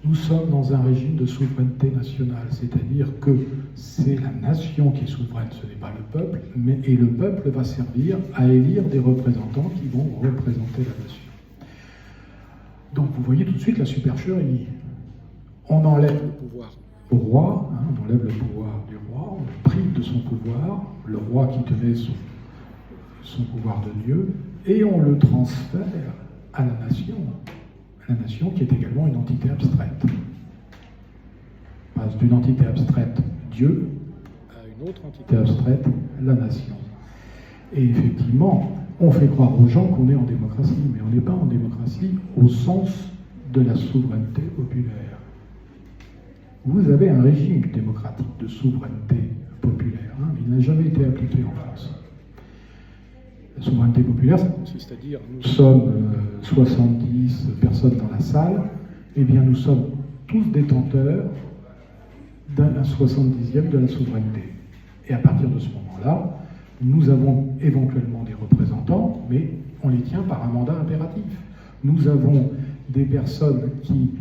Nous sommes dans un régime de souveraineté nationale, c'est-à-dire que c'est la nation qui est souveraine, ce n'est pas le peuple, et le peuple va servir à élire des représentants qui vont représenter la nation. Donc vous voyez tout de suite la supercherie. On enlève le pouvoir au roi, on enlève le pouvoir du roi, on le prive de son pouvoir, le roi qui tenait son pouvoir de Dieu, et on le transfère à la nation qui est également une entité abstraite. On passe d'une entité abstraite, Dieu, à une autre entité abstraite, la nation. Et effectivement, on fait croire aux gens qu'on est en démocratie, mais on n'est pas en démocratie au sens de la souveraineté populaire. Vous avez un régime démocratique de souveraineté populaire, mais il n'a jamais été appliqué en France. La souveraineté populaire, ça consiste à dire nous sommes 70 personnes dans la salle, eh bien nous sommes tous détenteurs d'un 70e de la souveraineté. Et à partir de ce moment-là, nous avons éventuellement des représentants, mais on les tient par un mandat impératif. Nous avons des personnes qui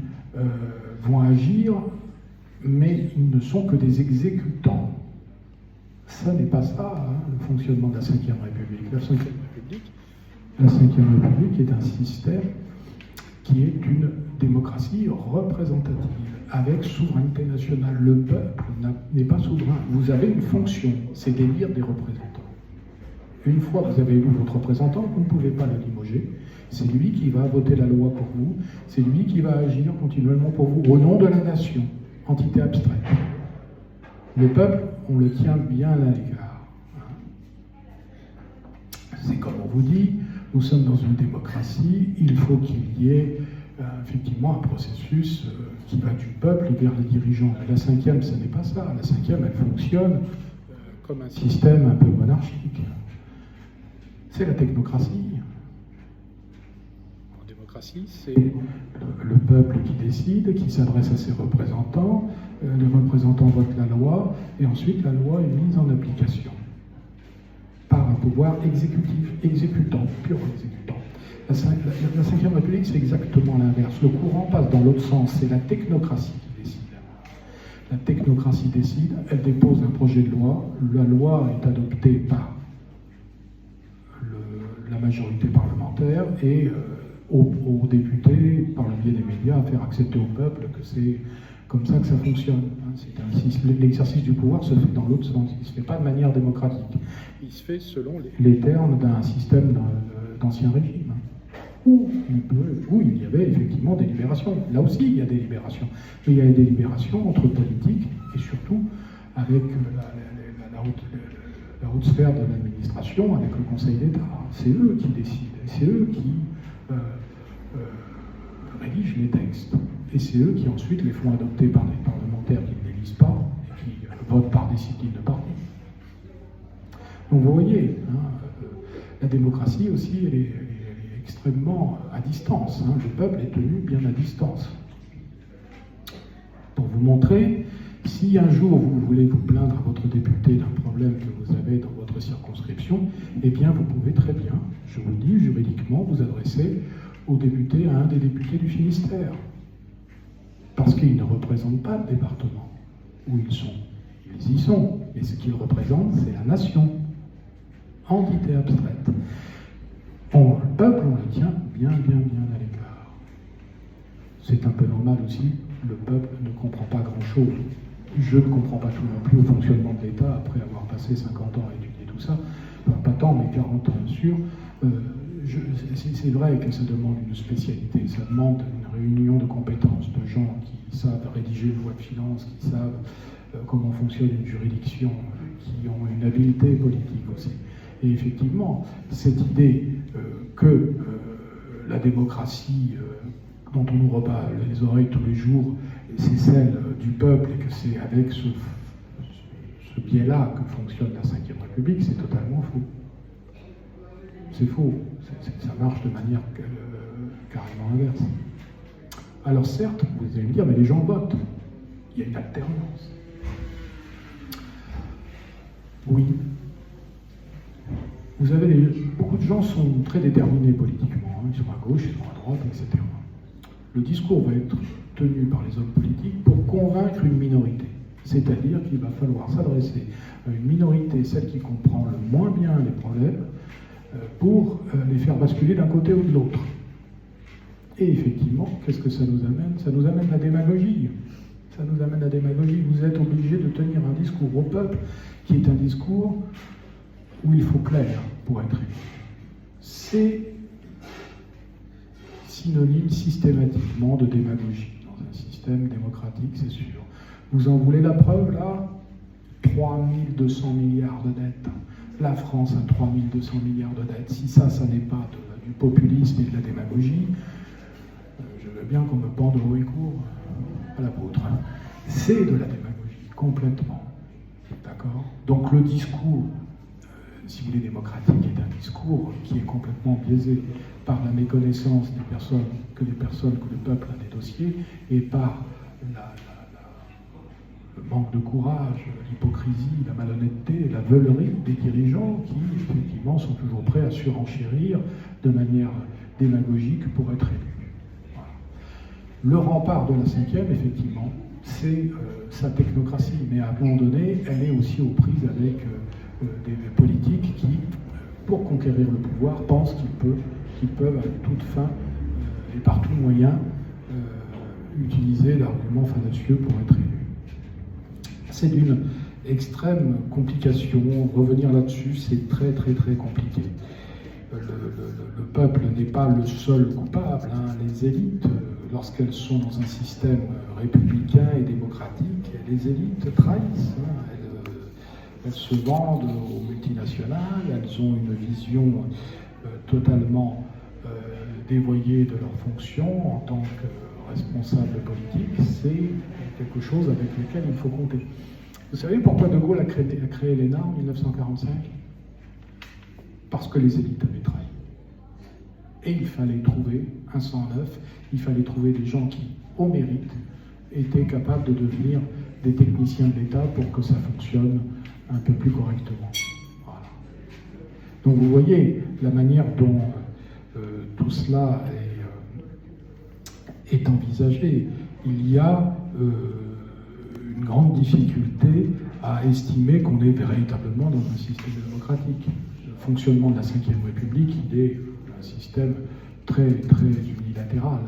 vont agir, mais ils ne sont que des exécutants. Ça n'est pas ça, le fonctionnement de la Ve République. La Ve République est un système qui est une démocratie représentative, avec souveraineté nationale. Le peuple n'est pas souverain. Vous avez une fonction, c'est d'élire des représentants. Une fois que vous avez élu votre représentant, vous ne pouvez pas le limoger. C'est lui qui va voter la loi pour vous, c'est lui qui va agir continuellement pour vous, au nom de la nation, entité abstraite. Le peuple, on le tient bien à l'égard. C'est comme on vous dit, Nous sommes dans une démocratie, il faut qu'il y ait effectivement un processus qui va du peuple vers les dirigeants. Mais la cinquième, ce n'est pas ça. La cinquième, elle fonctionne comme un système un peu monarchique. C'est la technocratie. En démocratie, c'est le peuple qui décide, qui s'adresse à ses représentants, les représentants votent la loi, et ensuite la loi est mise en application par un pouvoir exécutif, exécutant, pur exécutant. La Cinquième République, c'est exactement l'inverse. Le courant passe dans l'autre sens, c'est la technocratie qui décide. La technocratie décide, elle dépose un projet de loi, la loi est adoptée par la majorité parlementaire et aux députés, par le biais des médias, à faire accepter au peuple que c'est comme ça que ça fonctionne. L'exercice du pouvoir se fait dans l'autre sens, il ne se fait pas de manière démocratique. Il se fait selon les termes d'un système d'ancien régime, où il y avait effectivement des libérations. Là aussi, il y a des libérations. Mais il y a des libérations entre politiques et surtout avec la haute sphère de l'administration, avec le Conseil d'État. C'est eux qui décident, c'est eux qui rédigent les textes. Et c'est eux qui ensuite les font adopter par des parlementaires qui ne les lisent pas et qui votent par discipline de parti. Donc vous voyez, la démocratie aussi, elle est extrêmement à distance. Le peuple est tenu bien à distance. Pour vous montrer, si un jour vous voulez vous plaindre à votre député d'un problème que vous avez dans votre circonscription, eh bien vous pouvez très bien, je vous le dis juridiquement, vous adresser au député, à un des députés du Finistère. Parce qu'ils ne représentent pas le département où ils sont. Ils y sont, mais ce qu'ils représentent, c'est la nation, en d'idée abstraite. Le peuple, on le tient bien à l'écart. C'est un peu normal aussi, le peuple ne comprend pas grand-chose. Je ne comprends pas tout non plus au fonctionnement de l'État, après avoir passé 50 ans à étudier tout ça, enfin, pas tant, mais 40 ans sûr. C'est vrai que ça demande une spécialité, ça demande une réunion de compétences, de gens qui savent rédiger une loi de finances, qui savent comment fonctionne une juridiction, qui ont une habileté politique aussi. Et effectivement, cette idée que la démocratie dont on nous rebat les oreilles tous les jours, c'est celle du peuple et que c'est avec ce biais-là que fonctionne la Cinquième République, c'est totalement faux. C'est faux. Ça marche de manière carrément inverse. Alors certes, vous allez me dire, mais les gens votent. Il y a une alternance. Oui. Vous avez beaucoup de gens sont très déterminés politiquement. Ils sont à gauche, ils sont à droite, etc. Le discours va être tenu par les hommes politiques pour convaincre une minorité. C'est-à-dire qu'il va falloir s'adresser à une minorité, celle qui comprend le moins bien les problèmes, pour les faire basculer d'un côté ou de l'autre. Et effectivement, qu'est-ce que ça nous amène? Ça nous amène la démagogie. Ça nous amène la démagogie. Vous êtes obligé de tenir un discours au peuple qui est un discours où il faut plaire pour être élu. C'est synonyme systématiquement de démagogie dans un système démocratique, c'est sûr. Vous en voulez la preuve, là? 3200 milliards de dettes. La France a 3200 milliards de dettes. Si ça n'est pas du populisme et de la démagogie, je veux bien qu'on me pende haut et court à l'apôtre. C'est de la démagogie, complètement. D'accord? Donc le discours, si vous voulez, démocratique, est un discours qui est complètement biaisé par la méconnaissance des personnes, que le peuple a des dossiers, et par le manque de courage, l'hypocrisie, la malhonnêteté, la veulerie des dirigeants qui, effectivement, sont toujours prêts à surenchérir de manière démagogique pour être élus. Voilà. Le rempart de la cinquième, effectivement, c'est sa technocratie, mais à un moment donné, elle est aussi aux prises avec des politiques qui, pour conquérir le pouvoir, pensent qu'ils peuvent à toute fin et par tout moyen utiliser l'argument fallacieux pour être élu. C'est d'une extrême complication. Revenir là-dessus, c'est très très très compliqué. Le peuple n'est pas le seul coupable. Les élites, lorsqu'elles sont dans un système républicain et démocratique, les élites trahissent. Elles se vendent aux multinationales, elles ont une vision totalement dévoyés de leurs fonctions en tant que responsables politiques, c'est quelque chose avec lequel il faut compter. Vous savez pourquoi De Gaulle a créé l'ENA en 1945 ? Parce que les élites avaient trahi. Et il fallait trouver un sang neuf, il fallait trouver des gens qui, au mérite, étaient capables de devenir des techniciens de l'État pour que ça fonctionne un peu plus correctement. Voilà. Donc vous voyez la manière dont tout cela est envisagé. Il y a une grande difficulté à estimer qu'on est véritablement dans un système démocratique. Le fonctionnement de la Ve République, il est un système très, très unilatéral.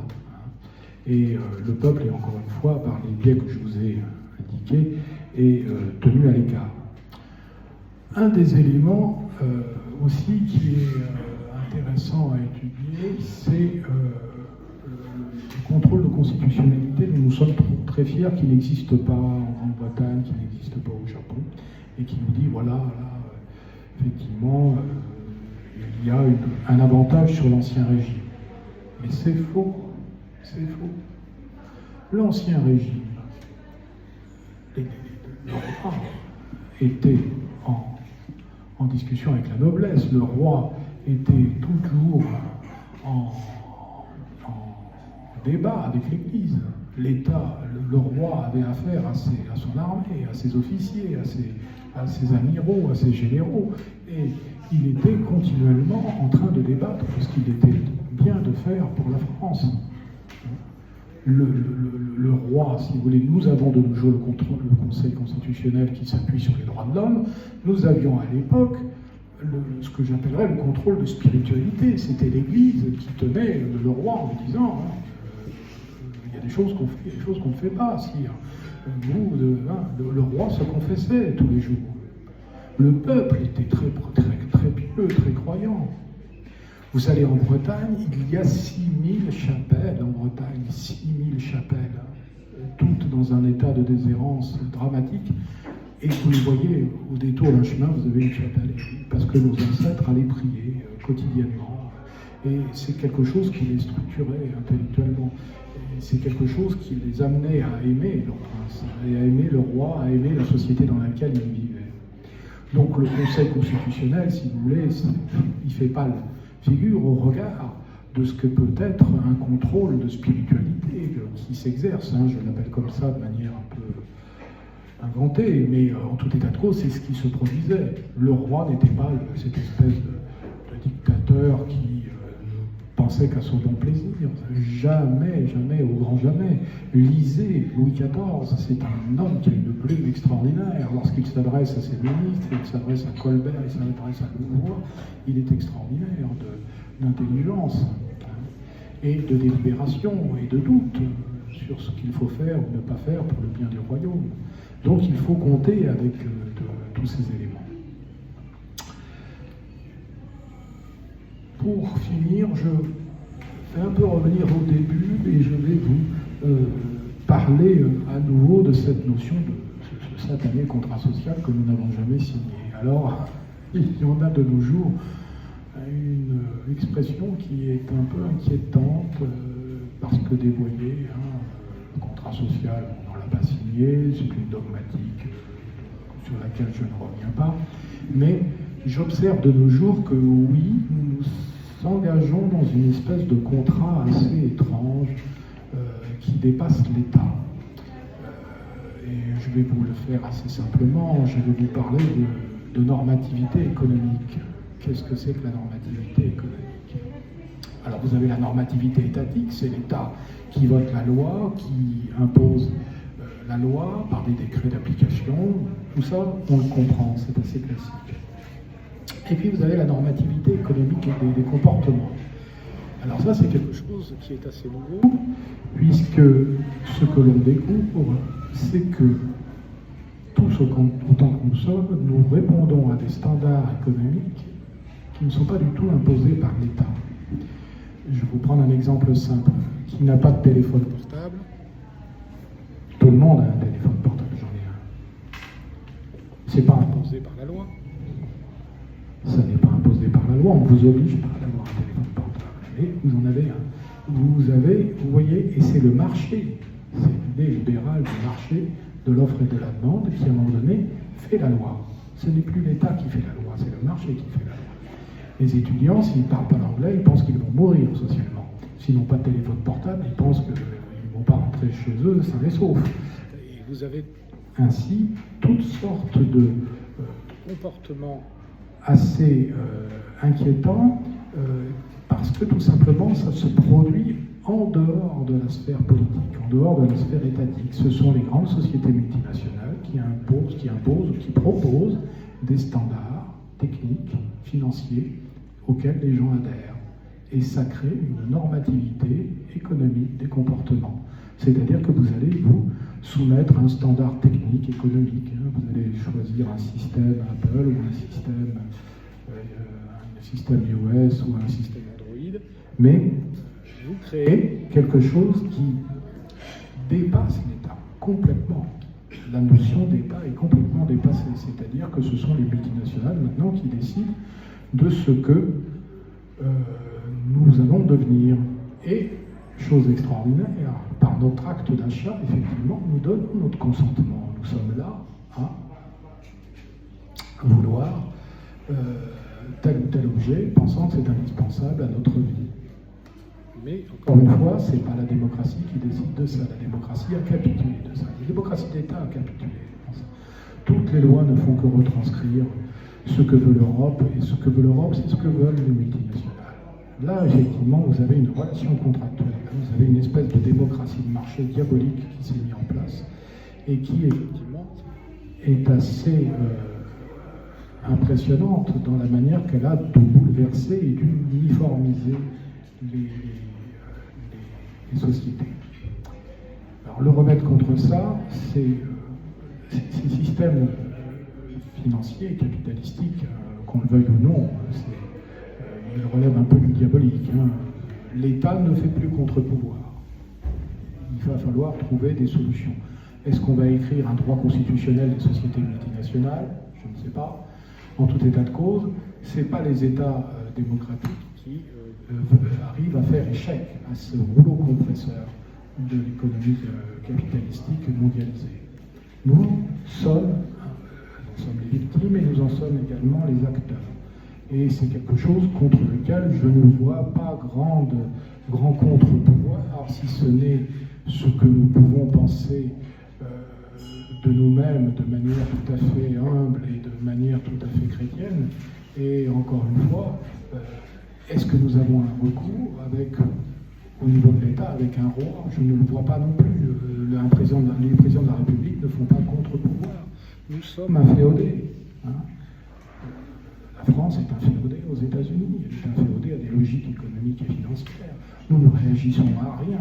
Et le peuple est, encore une fois, par les biais que je vous ai indiqués, est tenu à l'écart. Un des éléments aussi qui est intéressant à étudier, c'est le contrôle de constitutionnalité dont nous sommes très fiers qu'il n'existe pas en Grande-Bretagne, qu'il n'existe pas au Japon, et qui nous dit, voilà, là, effectivement, il y a un avantage sur l'Ancien Régime. Mais c'est faux. C'est faux. L'Ancien Régime, le roi était en discussion avec la noblesse. Le roi était toujours en débat avec l'Église. L'État, le roi avait affaire à son armée, à ses officiers, à ses amiraux, à ses généraux. Et il était continuellement en train de débattre de ce qu'il était bien de faire pour la France. Le roi, si vous voulez, nous avons de nos jours le Conseil constitutionnel qui s'appuie sur les droits de l'homme. Nous avions à l'époque ce que j'appellerais le contrôle de spiritualité. C'était l'Église qui tenait le roi en lui disant il y a des choses qu'on fait, il y a des choses qu'on ne fait pas, sire. Le roi se confessait tous les jours. Le peuple était très, très, très pieux, très croyant. Vous allez en Bretagne, il y a 6000 chapelles en Bretagne, 6000 chapelles, toutes dans un état de déshérence dramatique. Et vous les voyez, au détour d'un chemin, vous avez une chapelle, parce que nos ancêtres allaient prier quotidiennement. Et c'est quelque chose qui les structurait intellectuellement. C'est quelque chose qui les amenait à aimer leur prince, et à aimer le roi, à aimer la société dans laquelle ils vivaient. Donc le Conseil constitutionnel, si vous voulez, il ne fait pas figure au regard de ce que peut être un contrôle de spiritualité qui s'exerce. Je l'appelle comme ça de manière un peu inventée, mais en tout état de cause, c'est ce qui se produisait. Le roi n'était pas cette espèce de dictateur qui pensait qu'à son bon plaisir. Jamais, jamais, au grand jamais. Lisez Louis XIV, c'est un homme qui a une plume extraordinaire. Lorsqu'il s'adresse à ses ministres, il s'adresse à Colbert, il s'adresse à Louvois, il est extraordinaire d'intelligence et de délibération et de doute sur ce qu'il faut faire ou ne pas faire pour le bien du royaume. Donc il faut compter avec tous ces éléments. Pour finir, je vais un peu revenir au début et je vais vous parler à nouveau de cette notion de ce satané contrat social que nous n'avons jamais signé. Alors, il y en a de nos jours une expression qui est un peu inquiétante parce que dévoyée, le contrat social, on ne l'a pas signé, c'est une dogmatique sur laquelle je ne reviens pas, mais j'observe de nos jours que oui, nous nous engageons dans une espèce de contrat assez étrange qui dépasse l'État. Et je vais vous le faire assez simplement, je vais vous parler de normativité économique. Qu'est-ce que c'est que la normativité économique? Alors vous avez la normativité étatique, c'est l'État qui vote la loi, qui impose la loi par des décrets d'application. Tout ça, on le comprend, c'est assez classique. Et puis vous avez la normativité économique et des comportements. Alors ça, c'est quelque chose qui est assez nouveau, puisque ce que l'on découvre, c'est que tous autant que nous sommes, nous répondons à des standards économiques qui ne sont pas du tout imposés par l'État. Je vais vous prendre un exemple simple. Qui n'a pas de téléphone portable? Tout le monde a un téléphone portable, j'en ai un. C'est pas imposé par la loi. Ça n'est pas imposé par la loi, on vous oblige par la loi. vous en avez un. Vous voyez, et c'est le marché, c'est l'idée libérale du marché, de l'offre et de la demande, qui à un moment donné fait la loi. Ce n'est plus l'État qui fait la loi, c'est le marché qui fait la loi. Les étudiants, s'ils ne parlent pas l'anglais, ils pensent qu'ils vont mourir socialement. S'ils n'ont pas de téléphone portable, ils pensent qu'ils ne vont pas rentrer chez eux sains et saufs. Et vous avez ainsi toutes sortes de comportements assez inquiétants, parce que tout simplement ça se produit en dehors de la sphère politique, en dehors de la sphère étatique. Ce sont les grandes sociétés multinationales qui imposent ou qui proposent des standards techniques, financiers, auxquels les gens adhèrent. Et ça crée une normativité économique des comportements. C'est-à-dire que vous allez vous soumettre à un standard technique, économique. Vous allez choisir un système Apple ou un système iOS ou un système Android, mais vous créez quelque chose qui dépasse l'État complètement. La notion d'État est complètement dépassée, c'est-à-dire que ce sont les multinationales maintenant qui décident de ce que nous allons devenir. Et, chose extraordinaire, par notre acte d'achat, effectivement, nous donnons notre consentement. Nous sommes là à vouloir tel ou tel objet, pensant que c'est indispensable à notre vie. Mais, encore une fois, ce n'est pas la démocratie qui décide de ça. La démocratie a capitulé de ça. La démocratie d'État a capitulé. Toutes les lois ne font que retranscrire ce que veut l'Europe, et ce que veut l'Europe, c'est ce que veulent les multinationales. Là, effectivement, vous avez une relation contractuelle, vous avez une espèce de démocratie de marché diabolique qui s'est mise en place, et qui, effectivement, est assez impressionnante dans la manière qu'elle a de bouleverser et d'uniformiser les sociétés. Alors, le remède contre ça, c'est ces systèmes financiers, capitalistiques, qu'on le veuille ou non, ils relèvent un peu du diabolique. L'État ne fait plus contre-pouvoir. Il va falloir trouver des solutions. Est-ce qu'on va écrire un droit constitutionnel des sociétés multinationales? Je ne sais pas. En tout état de cause, ce n'est pas les États démocratiques qui arrivent à faire échec à ce rouleau compresseur de l'économie capitalistique mondialisée. Nous sommes les victimes et nous en sommes également les acteurs. Et c'est quelque chose contre lequel je ne vois pas grand contre-pouvoir, si ce n'est ce que nous pouvons penser de nous-mêmes de manière tout à fait humble et de manière tout à fait chrétienne. Et encore une fois, est-ce que nous avons un recours au niveau de l'État avec un roi? Je ne le vois pas non plus. Les présidents de la République ne font pas contre-pouvoir. Nous sommes inféodés. La France est inféodée aux États-Unis, elle est inféodée à des logiques économiques et financières. Nous ne réagissons à rien.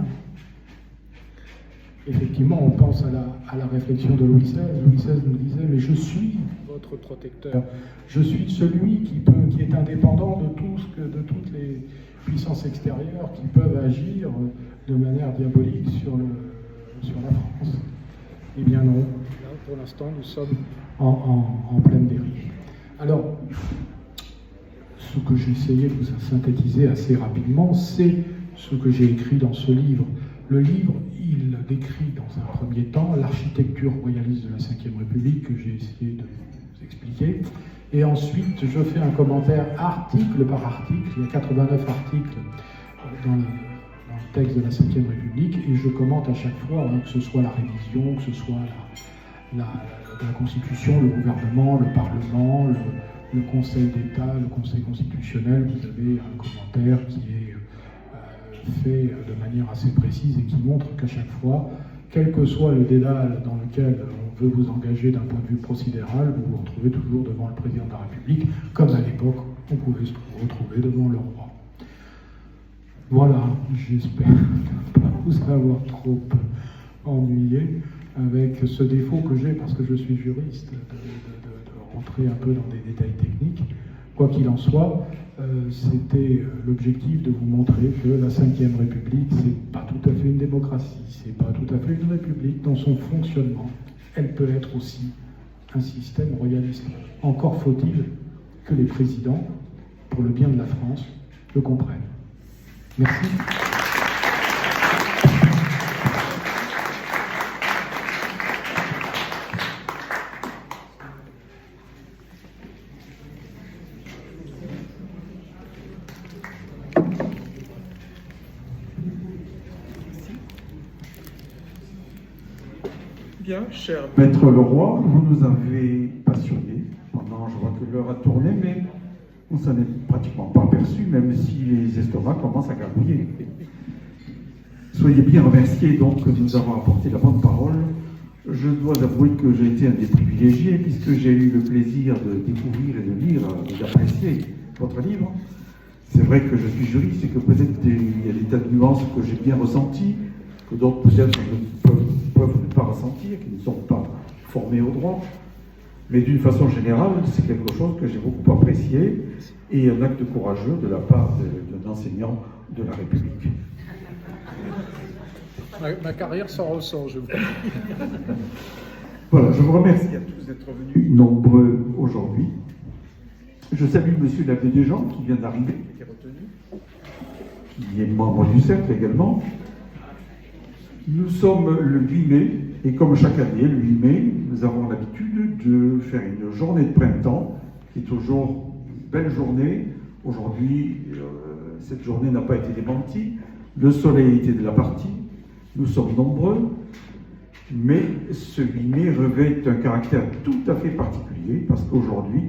Effectivement, on pense à la réflexion de Louis XVI. Louis XVI nous disait, mais je suis votre protecteur. Je suis celui qui est indépendant de toutes les puissances extérieures qui peuvent agir de manière diabolique sur la France. Eh bien non. Là, pour l'instant, nous sommes en pleine dérive. Alors, ce que j'ai essayé de vous synthétiser assez rapidement, c'est ce que j'ai écrit dans ce livre. Le livre, il décrit dans un premier temps l'architecture royaliste de la Ve République que j'ai essayé de vous expliquer. Et ensuite, je fais un commentaire article par article. Il y a 89 articles dans le texte de la Ve République, et je commente à chaque fois, que ce soit la révision, que ce soit la Constitution, le gouvernement, le Parlement, le Conseil d'État, le Conseil constitutionnel. Vous avez un commentaire qui est fait de manière assez précise et qui montre qu'à chaque fois, quel que soit le dédale dans lequel on veut vous engager d'un point de vue procédural, vous vous retrouvez toujours devant le président de la République, comme à l'époque, on pouvait se retrouver devant le roi. Voilà, j'espère ne pas vous avoir trop ennuyé avec ce défaut que j'ai, parce que je suis juriste, de rentrer un peu dans des détails techniques. Quoi qu'il en soit, c'était l'objectif de vous montrer que la Ve République, c'est pas tout à fait une démocratie, c'est pas tout à fait une république. Dans son fonctionnement, elle peut être aussi un système royaliste. Encore faut-il que les présidents, pour le bien de la France, le comprennent. Merci. Bien, cher Maître Leroy, vous nous avez passionnés pendant, je vois que l'heure a tourné, mais on s'en est pratiquement pas aperçu, même si les estomacs commencent à gargouiller. Soyez bien remerciés donc de nous avoir apporté la bonne parole. Je dois avouer que j'ai été un des privilégiés, puisque j'ai eu le plaisir de découvrir et de lire et d'apprécier votre livre. C'est vrai que je suis juriste et que peut-être il y a des tas de nuances que j'ai bien ressenties, que d'autres peut-être peuvent ne pas ressentir, qui ne sont pas formés au droit. Mais d'une façon générale, c'est quelque chose que j'ai beaucoup apprécié et un acte courageux de la part d'un enseignant de la République. Ma carrière s'en ressent, je vous dis. Voilà, je vous remercie à tous d'être venus nombreux aujourd'hui. Je salue Monsieur l'abbé Desjans qui vient d'arriver, qui était retenu, qui est membre du cercle également. Nous sommes le 8 mai, et comme chaque année, le 8 mai, nous avons l'habitude de faire une journée de printemps, qui est toujours une belle journée. Aujourd'hui, cette journée n'a pas été démentie. Le soleil était de la partie. Nous sommes nombreux, mais ce 8 mai revêt un caractère tout à fait particulier, parce qu'aujourd'hui,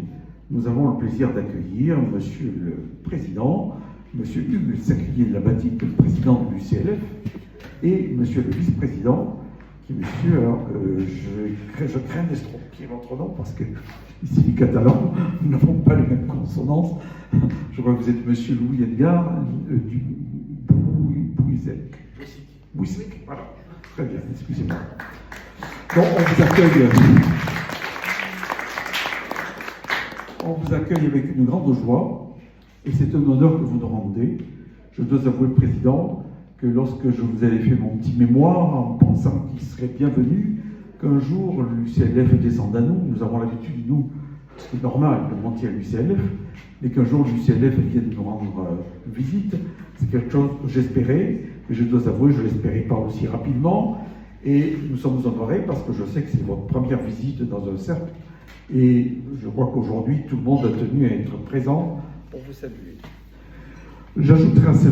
nous avons le plaisir d'accueillir Monsieur le Président, Monsieur Hugues Sacrier de la Batique, le président du CLF, et Monsieur le Vice-président, qui est Monsieur, alors, je crains d'estropier votre nom, parce que ici les Catalans, nous n'avons pas les mêmes consonances. Je crois que vous êtes Monsieur Louis Edgar du Bouizek. Bouizek, voilà. Très bien, excusez-moi. Bon, on vous accueille avec une grande joie, et c'est un honneur que vous nous rendez. Je dois avouer, Président, que lorsque je vous avais fait mon petit mémoire, en pensant qu'il serait bienvenu, qu'un jour l'UCLF descende à nous, nous avons l'habitude, nous, c'est normal de monter à l'UCLF, mais qu'un jour l'UCLF vienne nous rendre visite, c'est quelque chose que j'espérais, mais je dois avouer, je ne l'espérais pas aussi rapidement, et nous sommes honorés parce que je sais que c'est votre première visite dans un cercle, et je crois qu'aujourd'hui tout le monde a tenu à être présent pour vous saluer. J'ajouterai à cela